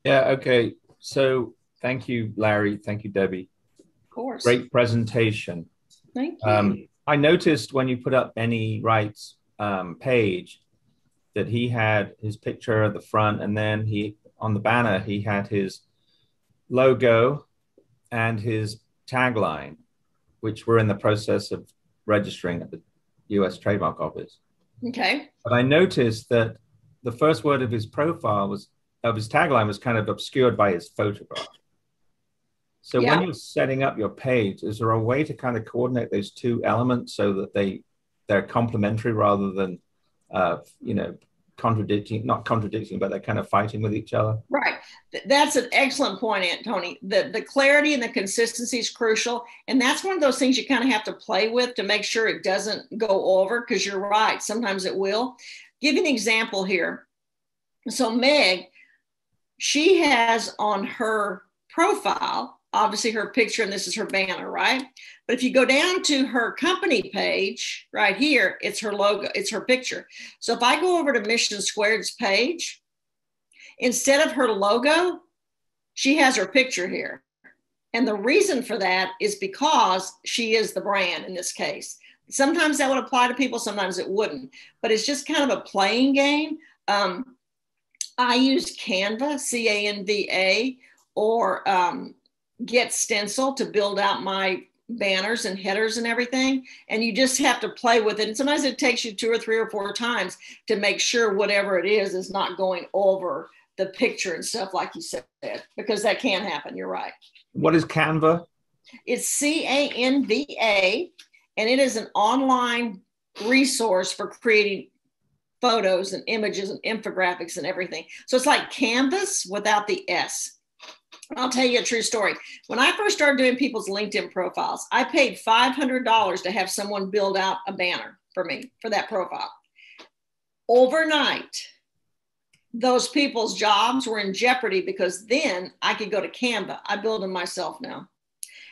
Yeah, okay. So thank you, Larry. Thank you, Debbie. Of course. Great presentation. Thank you. I noticed when you put up Benny Wright's page that he had his picture at the front, and then on the banner, he had his logo and his tagline, which we're in the process of registering at the US Trademark Office. Okay. But I noticed that the first word of his profile of his tagline was kind of obscured by his photograph. So when you're setting up your page, is there a way to kind of coordinate those two elements so that they they're complementary rather than, you know, not contradicting, but they're kind of fighting with each other? Right. That's an excellent point, Aunt Tony. The clarity and the consistency is crucial. And that's one of those things you kind of have to play with to make sure it doesn't go over, because you're right. Sometimes it will. Give you an example here. So Meg, she has on her profile, obviously her picture, and this is her banner, right? But if you go down to her company page right here, it's her logo, it's her picture. So if I go over to Mission Squared's page, instead of her logo, she has her picture here. And the reason for that is because she is the brand in this case. Sometimes that would apply to people, sometimes it wouldn't, but it's just kind of a playing game. I use Canva, C-A-N-V-A, or Get Stencil to build out my banners and headers and everything. And you just have to play with it. And sometimes it takes you 2 or 3 or 4 times to make sure whatever it is not going over the picture and stuff like you said, because that can happen. You're right. What is Canva? It's C-A-N-V-A, and it is an online resource for creating photos and images and infographics and everything. So it's like Canvas without the S. I'll tell you a true story. When I first started doing people's LinkedIn profiles, I paid $500 to have someone build out a banner for me for that profile. Overnight, those people's jobs were in jeopardy because then I could go to Canva. I build them myself now.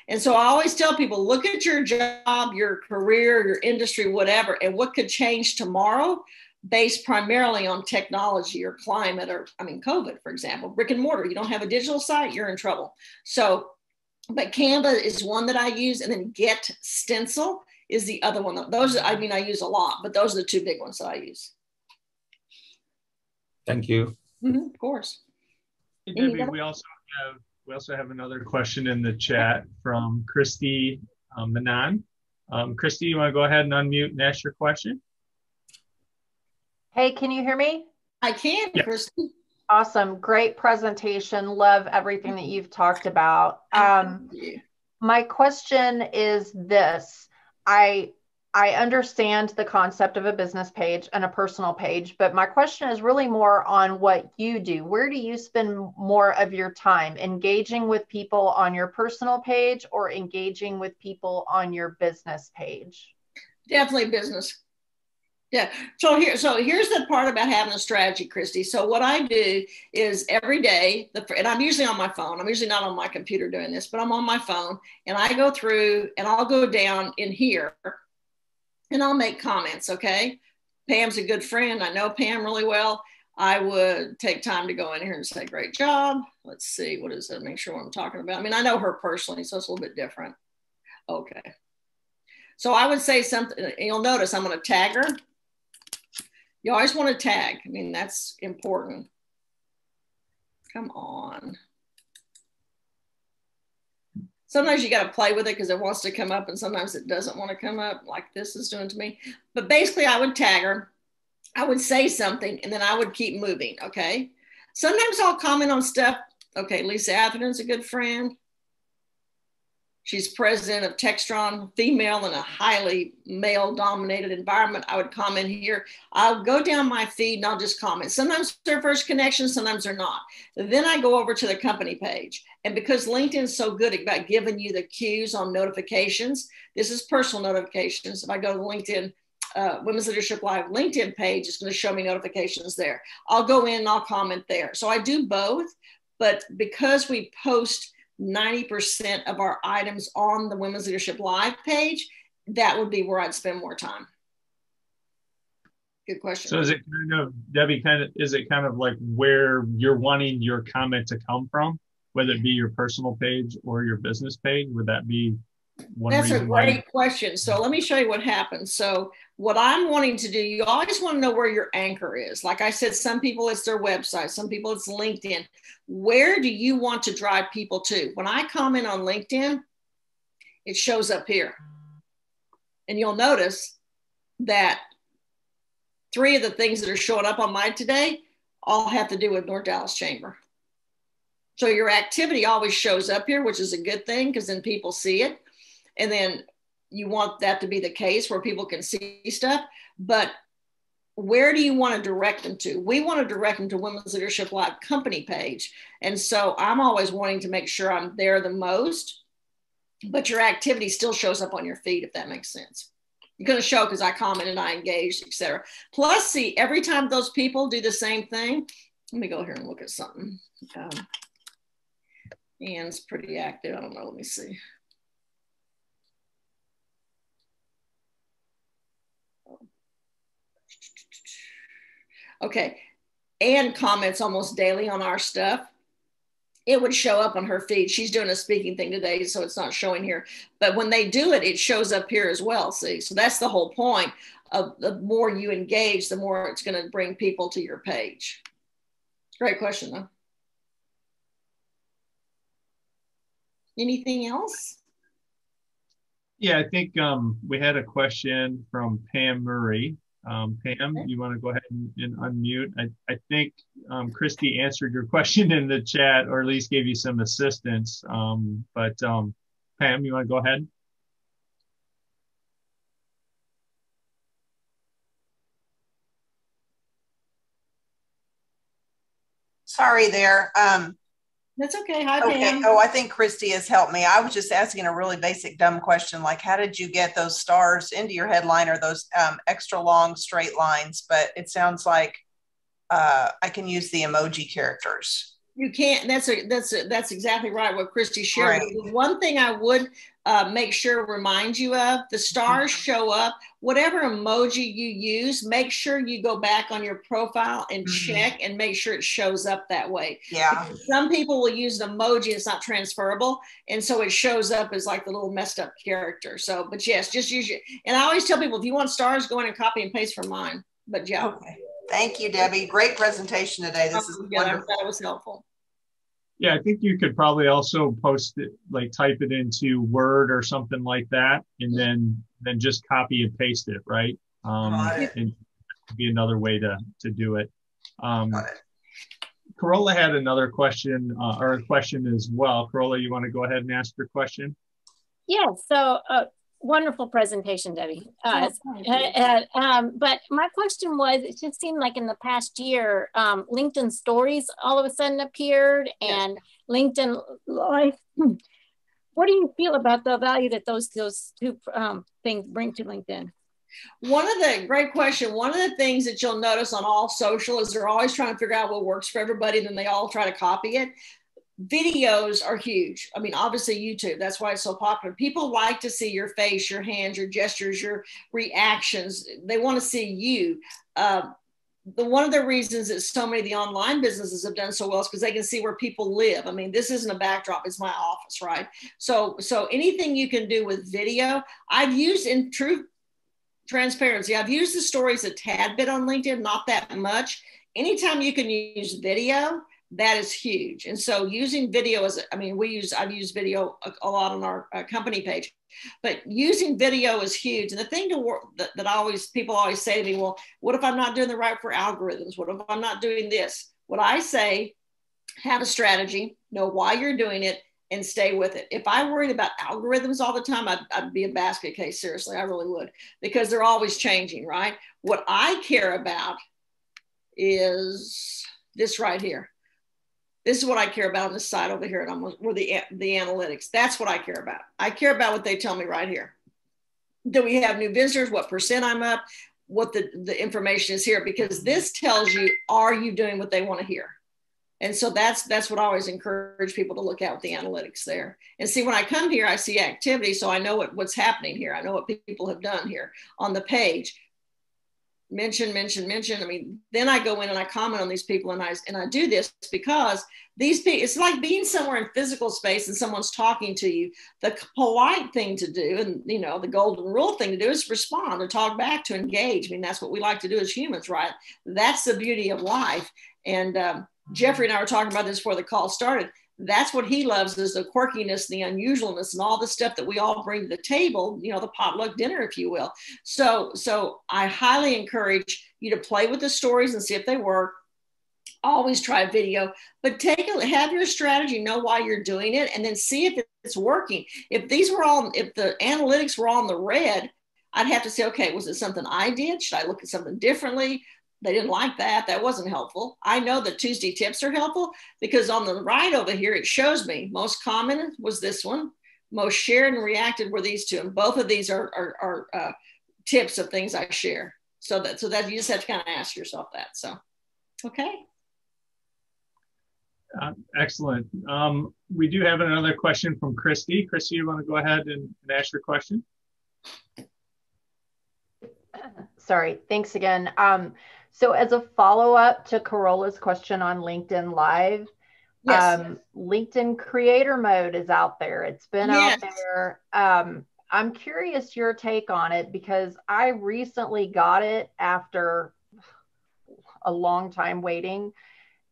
And so I always tell people, look at your job, your career, your industry, whatever, and what could change tomorrow based primarily on technology or climate or, COVID, for example, brick and mortar. You don't have a digital site, you're in trouble. So, but Canva is one that I use, and then Get Stencil is the other one. Those, I use a lot, but those are the 2 big ones that I use. Thank you. Mm-hmm, of course. Hey, Debbie, we also have another question in the chat from Christy Manan. Christy, you want to go ahead and unmute and ask your question? Hey, can you hear me? I can, yeah. Christy. Awesome. Great presentation. Love everything that you've talked about. My question is this. I understand the concept of a business page and a personal page, but my question is really more on what you do. Where do you spend more of your time? Engaging with people on your personal page or engaging with people on your business page? Definitely business. Yeah. So here's the part about having a strategy, Christy. So what I do is every day, and I'm usually on my phone. I'm usually not on my computer doing this, but I'm on my phone, and I go through and I'll go down in here and I'll make comments. Okay. Pam's a good friend. I know Pam really well. I would take time to go in here and say, great job. Let's see. What is it? Make sure what I'm talking about. I know her personally, so it's a little bit different. Okay. So I would say something, you'll notice I'm going to tag her. You always want to tag. That's important. Come on. Sometimes you got to play with it because it wants to come up and sometimes it doesn't want to come up like this is doing to me. But basically I would tag her. I would say something and then I would keep moving. Okay. Sometimes I'll comment on stuff. Okay. Lisa Atherton's a good friend. She's president of Textron, female in a highly male-dominated environment. I would comment here. I'll go down my feed and I'll just comment. Sometimes they're first connections, sometimes they're not. Then I go over to the company page. And because LinkedIn is so good about giving you the cues on notifications, this is personal notifications. If I go to the LinkedIn Women's Leadership Live LinkedIn page, it's going to show me notifications there. I'll go in and I'll comment there. So I do both, but because we post 90% of our items on the Women's Leadership Live page, that would be where I'd spend more time. Good question. So is it Debbie, is it kind of like where you're wanting your comment to come from, whether it be your personal page or your business page? Would that be one That's reason? A great question. So let me show you what happens. So what I'm wanting to do, you always want to know where your anchor is. Like I said, some people it's their website, some people it's LinkedIn. Where do you want to drive people to? When I comment on LinkedIn, it shows up here. And you'll notice that 3 of the things that are showing up on mine today all have to do with North Dallas Chamber. So your activity always shows up here, which is a good thing because then people see it. And then you want that to be the case where people can see stuff, but where do you want to direct them to? We want to direct them to Women's Leadership Live company page. And so I'm always wanting to make sure I'm there the most, but your activity still shows up on your feed, if that makes sense. You're going to show because I commented, I engaged, etc. Plus, see, every time those people do the same thing, let me go here and look at something. Anne's pretty active. I don't know. Let me see. Okay. Anne comments almost daily on our stuff. It would show up on her feed. She's doing a speaking thing today, so it's not showing here. But when they do it, it shows up here as well, see? So that's the whole point of the more you engage, the more it's going to bring people to your page. Great question, though. Anything else? Yeah, I think we had a question from Pam Murray. Pam, you want to go ahead and unmute? I think Christy answered your question in the chat, or at least gave you some assistance. But Pam, you want to go ahead? Sorry there. That's okay. Hi, okay. Pam. Oh, I think Christy has helped me. I was just asking a really basic, dumb question, like how did you get those stars into your headline, or those extra long straight lines? But it sounds like I can use the emoji characters. You can't. That's exactly right. What Christy shared. Right. The one thing I would make sure remind you of: the stars show up. Whatever emoji you use, make sure you go back on your profile and check and make sure it shows up that way. Yeah. Because some people will use an emoji; it's not transferable, and so it shows up as like the little messed up character. So, but yes, just use it. And I always tell people, if you want stars, go in and copy and paste from mine. But yeah. Okay. Thank you, Debbie. Great presentation today. This is wonderful. I'm glad it was helpful. Yeah, I think you could probably also post it, like type it into Word or something like that, and then just copy and paste it, right? And be another way to do it. Corolla had another question, or a question as well. Corolla, you want to go ahead and ask your question? Yeah, so wonderful presentation, Debbie. But my question was, it just seemed like in the past year, LinkedIn stories all of a sudden appeared, and LinkedIn Live. What do you feel about the value that those two things bring to LinkedIn? Great question. One of the things that you'll notice on all social is they're always trying to figure out what works for everybody, and then they all try to copy it. Videos are huge. I mean, obviously YouTube, that's why it's so popular. People like to see your face, your hands, your gestures, your reactions. They want to see you. One of the reasons that so many of the online businesses have done so well is because they can see where people live. I mean, this isn't a backdrop, it's my office, right? So anything you can do with video, I've used, in true transparency, I've used the stories a tad bit on LinkedIn, not that much. Anytime you can use video, that is huge. And so using video I've used video a lot on our company page, but using video is huge. And the thing that people always say to me, well, what if I'm not doing the right for algorithms? What if I'm not doing this? What I say, have a strategy, know why you're doing it, and stay with it. If I worried about algorithms all the time, I'd be a basket case. Seriously, I really would, because they're always changing, right? What I care about is this right here. This is what I care about on this side over here, and we're the analytics. That's what I care about. I care about what they tell me right here. Do we have new visitors? What percent I'm up? What the information is here, because this tells you, are you doing what they want to hear? And so that's what I always encourage people to look at with the analytics there. And see, when I come here, I see activity, so I know what's happening here. I know what people have done here on the page. Mention. I mean, then I go in and I comment on these people, and I do this because these people, it's like being somewhere in physical space and someone's talking to you. The polite thing to do, and the golden rule thing to do, is respond, to talk back, to engage. I mean, that's what we like to do as humans, right? That's the beauty of life. And Jeffrey and I were talking about this before the call started. That's what he loves, is the quirkiness, the unusualness, and all the stuff that we all bring to the table, the potluck dinner, if you will. So I highly encourage you to play with the stories and see if they work. always try video, but have your strategy, know why you're doing it, and then see if it's working. If the analytics were all in the red, I'd have to say, okay, was it something I did? Should I look at something differently? They didn't like that. That wasn't helpful. I know that Tuesday tips are helpful because on the right over here, it shows me most common was this one. Most shared and reacted were these two. And both of these are tips of things I share. So that you just have to kind of ask yourself that. So, okay. Excellent. We do have another question from Christy. Christy, you want to go ahead and ask your question? Sorry, thanks again. So as a follow-up to Carola's question on LinkedIn Live, yes. LinkedIn Creator Mode is out there. It's been out there. I'm curious your take on it because I recently got it after a long time waiting,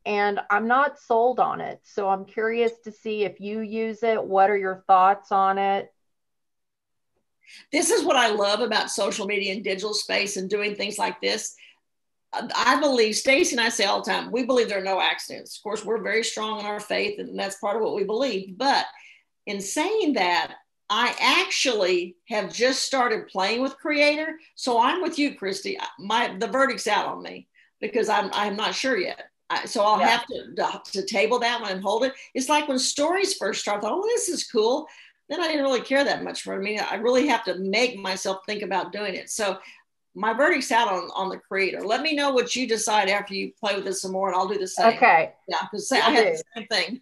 and I'm not sold on it. So I'm curious to see if you use it. What are your thoughts on it? This is what I love about social media and digital space and doing things like this. I believe, Stacy and I say all the time, we believe there are no accidents. Of course, we're very strong in our faith, and that's part of what we believe. But in saying that, I actually have just started playing with Creator. So I'm with you, Christy. The verdict's out on me because I'm not sure yet. So I'll have to table that one and hold it. It's like when stories first started, I thought, oh, this is cool. Then I didn't really care that much for it. I mean, I really have to make myself think about doing it. So my verdict's out on the Creator. Let me know what you decide after you play with it some more, and I'll do the same. Okay. Yeah, because I had the same thing.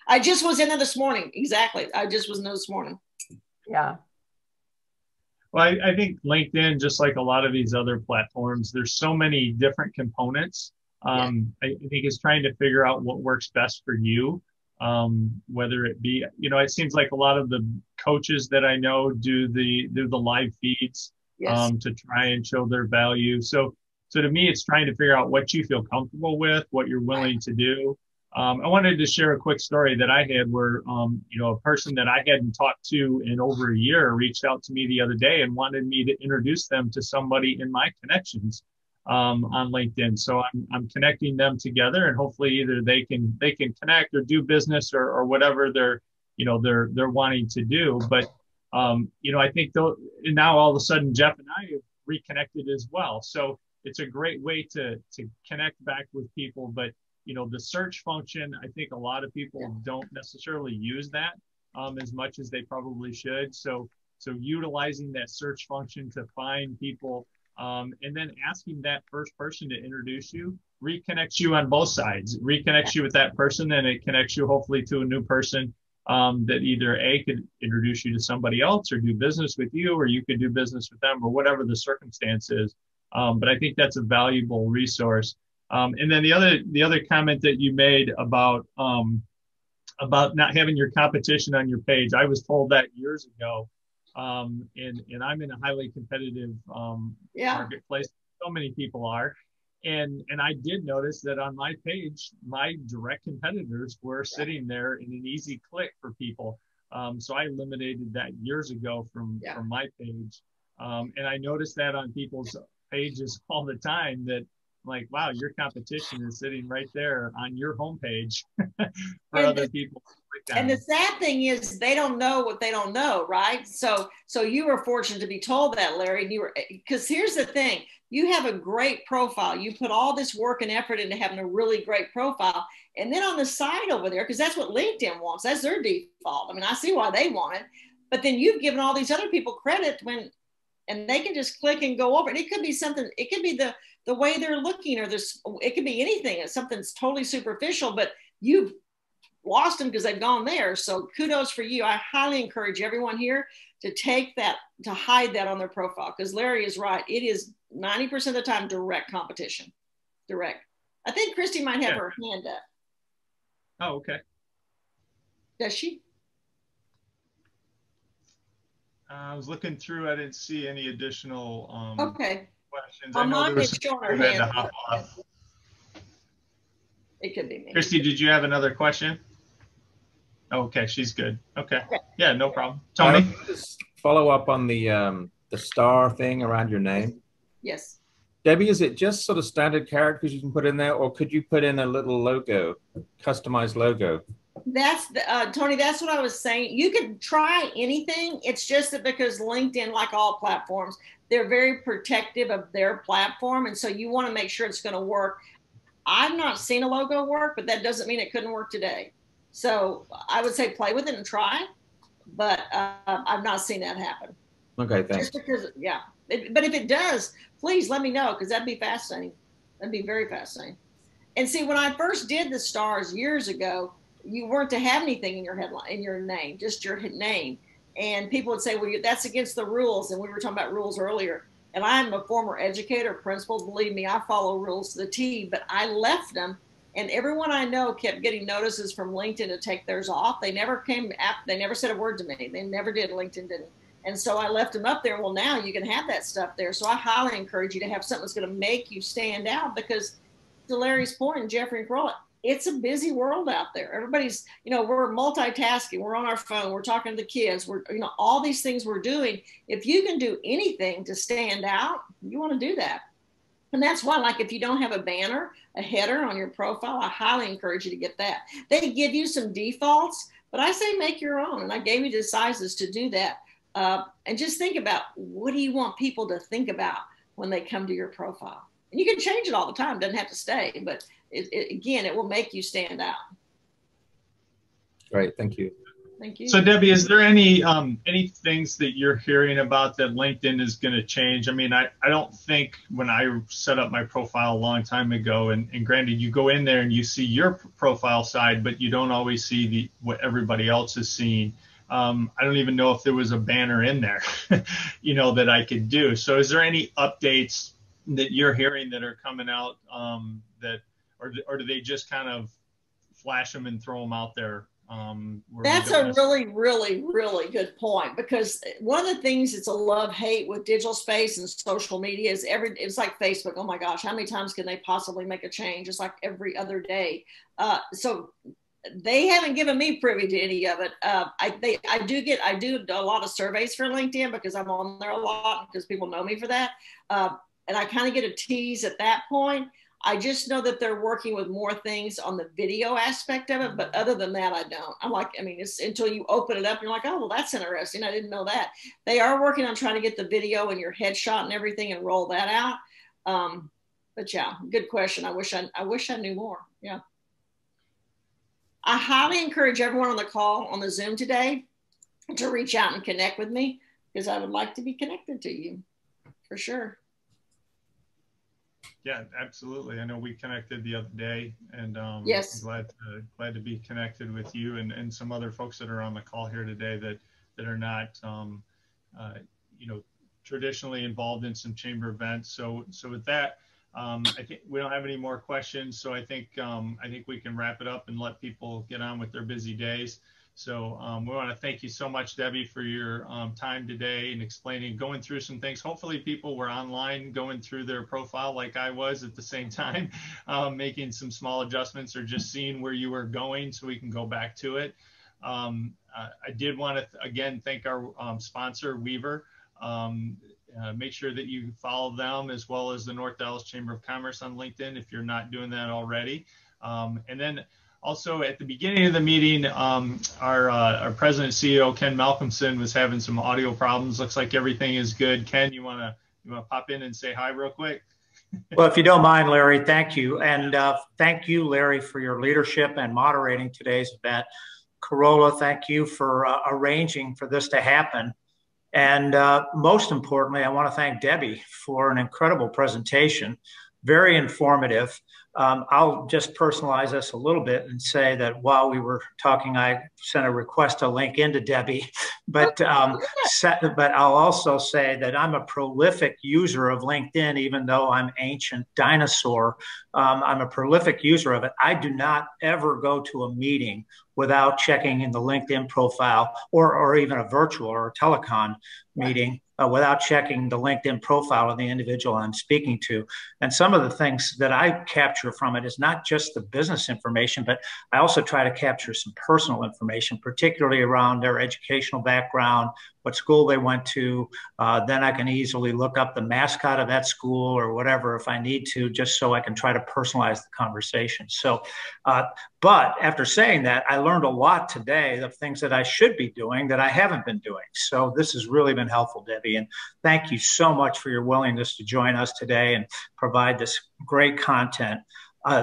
I just was in there this morning. Exactly. I just was in there this morning. Yeah. Well, I think LinkedIn, just like a lot of these other platforms, there's so many different components. I think it's trying to figure out what works best for you. Whether it be, it seems like a lot of the coaches that I know do the live feeds to try and show their value. So to me, it's trying to figure out what you feel comfortable with, what you're willing to do. I wanted to share a quick story that I had where, a person that I hadn't talked to in over a year reached out to me the other day and wanted me to introduce them to somebody in my connections on LinkedIn. So I'm connecting them together, and hopefully either they can connect or do business or whatever they're wanting to do. But I think now all of a sudden Jeff and I have reconnected as well. So it's a great way to connect back with people. But the search function, I think a lot of people don't necessarily use that as much as they probably should. So utilizing that search function to find people, and then asking that first person to introduce you, reconnects you on both sides, reconnects you with that person, and it connects you hopefully to a new person that either could introduce you to somebody else or do business with you, or you could do business with them, or whatever the circumstance is. But I think that's a valuable resource. And then the other comment that you made about not having your competition on your page, I was told that years ago. And I'm in a highly competitive marketplace. So many people are. And I did notice that on my page, my direct competitors were sitting there in an easy click for people. So I eliminated that years ago from my page. And I noticed that on people's pages all the time, that like, wow, your competition is sitting right there on your homepage for other people. And the sad thing is they don't know what they don't know, right? So you were fortunate to be told that, Larry, and because here's the thing, you have a great profile. You put all this work and effort into having a really great profile. And then on the side over there, because that's what LinkedIn wants, that's their default. I mean, I see why they want it, but then you've given all these other people credit and they can just click and go over. And it could be something, it could be the way they're looking, or it could be anything. It's something's totally superficial, but you've lost them because they've gone there. So kudos for you. I highly encourage everyone here to take that, to hide that on their profile, because Larry is right. It is 90% of the time direct competition. Direct. I think Christy might have her hand up. Oh, okay. Does she? I was looking through. I didn't see any additional questions. Mom is showing her hand. It could be me. Christy, did you have another question? Okay, she's good. Okay. Yeah, no problem. Tony? Just follow up on the star thing around your name. Yes. Debbie, is it just sort of standard characters you can put in there, or could you put in a little logo, customized logo? That's Tony, that's what I was saying. You could try anything. It's just that because LinkedIn, like all platforms, they're very protective of their platform. And so you want to make sure it's going to work. I've not seen a logo work, but that doesn't mean it couldn't work today. So I would say play with it and try, but I've not seen that happen. Okay, thanks. Just because, yeah. But if it does, please let me know, because that'd be fascinating. That'd be very fascinating. And see, when I first did the stars years ago, you weren't to have anything in your headline, in your name, just your name. And people would say, well, that's against the rules. And we were talking about rules earlier. And I'm a former educator, principal. Believe me, I follow rules to the T, but I left them. And everyone I know kept getting notices from LinkedIn to take theirs off. They never they never said a word to me. They never did. LinkedIn didn't. And so I left them up there. Well, now you can have that stuff there. So I highly encourage you to have something that's going to make you stand out, because to Larry's point, and Jeffrey and Corolla, it's a busy world out there. Everybody's, we're multitasking. We're on our phone. We're talking to the kids. We're, all these things we're doing. If you can do anything to stand out, you want to do that. And that's why, like, if you don't have a banner, a header on your profile, I highly encourage you to get that. They give you some defaults, but I say make your own. And I gave you the sizes to do that. And just think about, what do you want people to think about when they come to your profile? And you can change it all the time. It doesn't have to stay, but again, it will make you stand out. Great, thank you. Thank you. So Debbie, is there any things that you're hearing about that LinkedIn is going to change? I mean, I don't think, when I set up my profile a long time ago, and granted, you go in there and you see your profile side, but you don't always see what everybody else is seeing. I don't even know if there was a banner in there, that I could do. So is there any updates that you're hearing that are coming out or do they just kind of flash them and throw them out there? That's a really, really, really good point, because one of the things that's a love-hate with digital space and social media is it's like Facebook. Oh my gosh, how many times can they possibly make a change? It's like every other day. So they haven't given me privy to any of it. I do a lot of surveys for LinkedIn, because I'm on there a lot, because people know me for that. And I kind of get a tease at that point. I just know that they're working with more things on the video aspect of it. But other than that, I don't. It's until you open it up and you're like, oh, well, that's interesting. I didn't know that. They are working on trying to get the video and your headshot and everything and roll that out. But yeah, good question. I wish I knew more. Yeah. I highly encourage everyone on the call on the Zoom today to reach out and connect with me, because I would like to be connected to you for sure. Yeah, absolutely. I know we connected the other day, and yes, glad to be connected with you and some other folks that are on the call here today that are not traditionally involved in some chamber events. So with that, I think we don't have any more questions. So I think we can wrap it up and let people get on with their busy days. So we want to thank you so much, Debbie, for your time today and going through some things. Hopefully people were online going through their profile like I was at the same time, making some small adjustments or just seeing where you were going so we can go back to it. I did want to, again, thank our sponsor, Weaver. Make sure that you follow them, as well as the North Dallas Chamber of Commerce on LinkedIn if you're not doing that already. And then also, at the beginning of the meeting, our president and CEO, Ken Malcolmson, was having some audio problems. Looks like everything is good. Ken, you wanna pop in and say hi real quick? Well, if you don't mind, Larry, thank you. And thank you, Larry, for your leadership and moderating today's event. Corolla, thank you for arranging for this to happen. And most importantly, I want to thank Debbie for an incredible presentation, very informative. I'll just personalize this a little bit and say that while we were talking, I sent a request to link into Debbie, but I'll also say that I'm a prolific user of LinkedIn, even though I'm ancient dinosaur. I'm a prolific user of it. I do not ever go to a meeting without checking in the LinkedIn profile or even a virtual or a telecon meeting without checking the LinkedIn profile of the individual I'm speaking to. And some of the things that I capture from it is not just the business information, but I also try to capture some personal information, particularly around their educational background, what school they went to. Then I can easily look up the mascot of that school or whatever if I need to, just so I can try to personalize the conversation. So, but after saying that, I learned a lot today of things that I should be doing that I haven't been doing. So this has really been helpful, Debbie. And thank you so much for your willingness to join us today and provide this great content.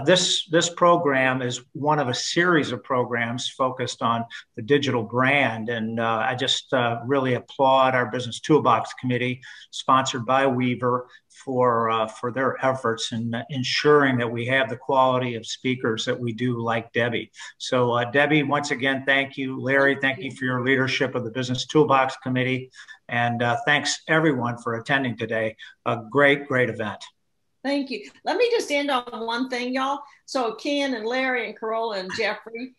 This program is one of a series of programs focused on the digital brand. And I just really applaud our Business Toolbox Committee, sponsored by Weaver, for their efforts in ensuring that we have the quality of speakers that we do, like Debbie. So Debbie, once again, thank you. Larry, thank you for your leadership of the Business Toolbox Committee. And thanks everyone for attending today. A great, great event. Thank you. Let me just end on one thing, y'all. So Ken and Larry and Carola and Jeffrey,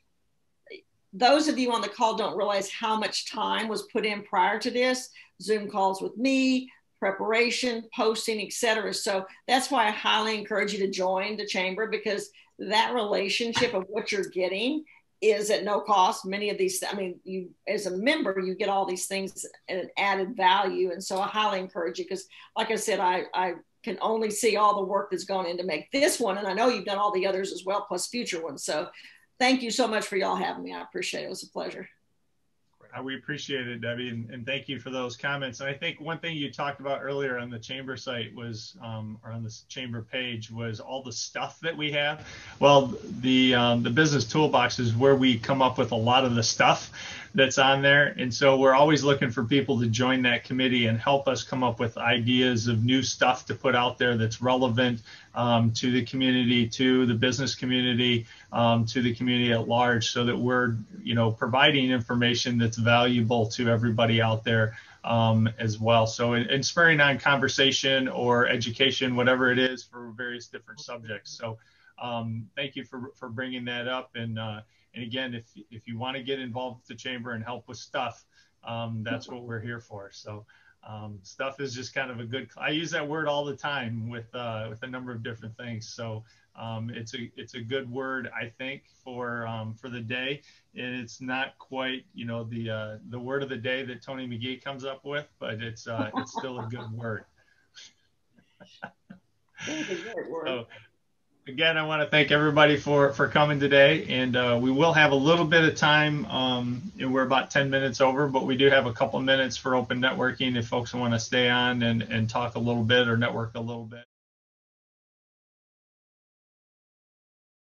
those of you on the call don't realize how much time was put in prior to this. Zoom calls with me, preparation, posting, etc. So that's why I highly encourage you to join the chamber, because that relationship of what you're getting is at no cost. Many of these, I mean, you as a member, you get all these things at an added value. And so I highly encourage you, because like I said, I can only see all the work that's gone in to make this one. And I know you've done all the others as well, plus future ones. So thank you so much for y'all having me. I appreciate it. It was a pleasure. We appreciate it, Debbie, and thank you for those comments. And I think one thing you talked about earlier on the chamber site was, or on this chamber page, was all the stuff that we have. Well, the Business Toolbox is where we come up with a lot of the stuff that's on there. And so we're always looking for people to join that committee and help us come up with ideas of new stuff to put out there that's relevant to the community, to the business community, to the community at large, so that we're, providing information that's valuable to everybody out there as well. So and spurring on conversation or education, whatever it is, for various different subjects. So thank you for bringing that up. And again, if you want to get involved with the chamber and help with stuff, that's what we're here for. So stuff is just kind of a good, I use that word all the time with a number of different things. So it's a good word, I think, for the day. And it's not quite, the word of the day that Tony McGee comes up with, but it's still a good word. It's a great word. So, again, I want to thank everybody for coming today, and we will have a little bit of time. We're about 10 minutes over, but we do have a couple minutes for open networking if folks want to stay on and talk a little bit or network a little bit.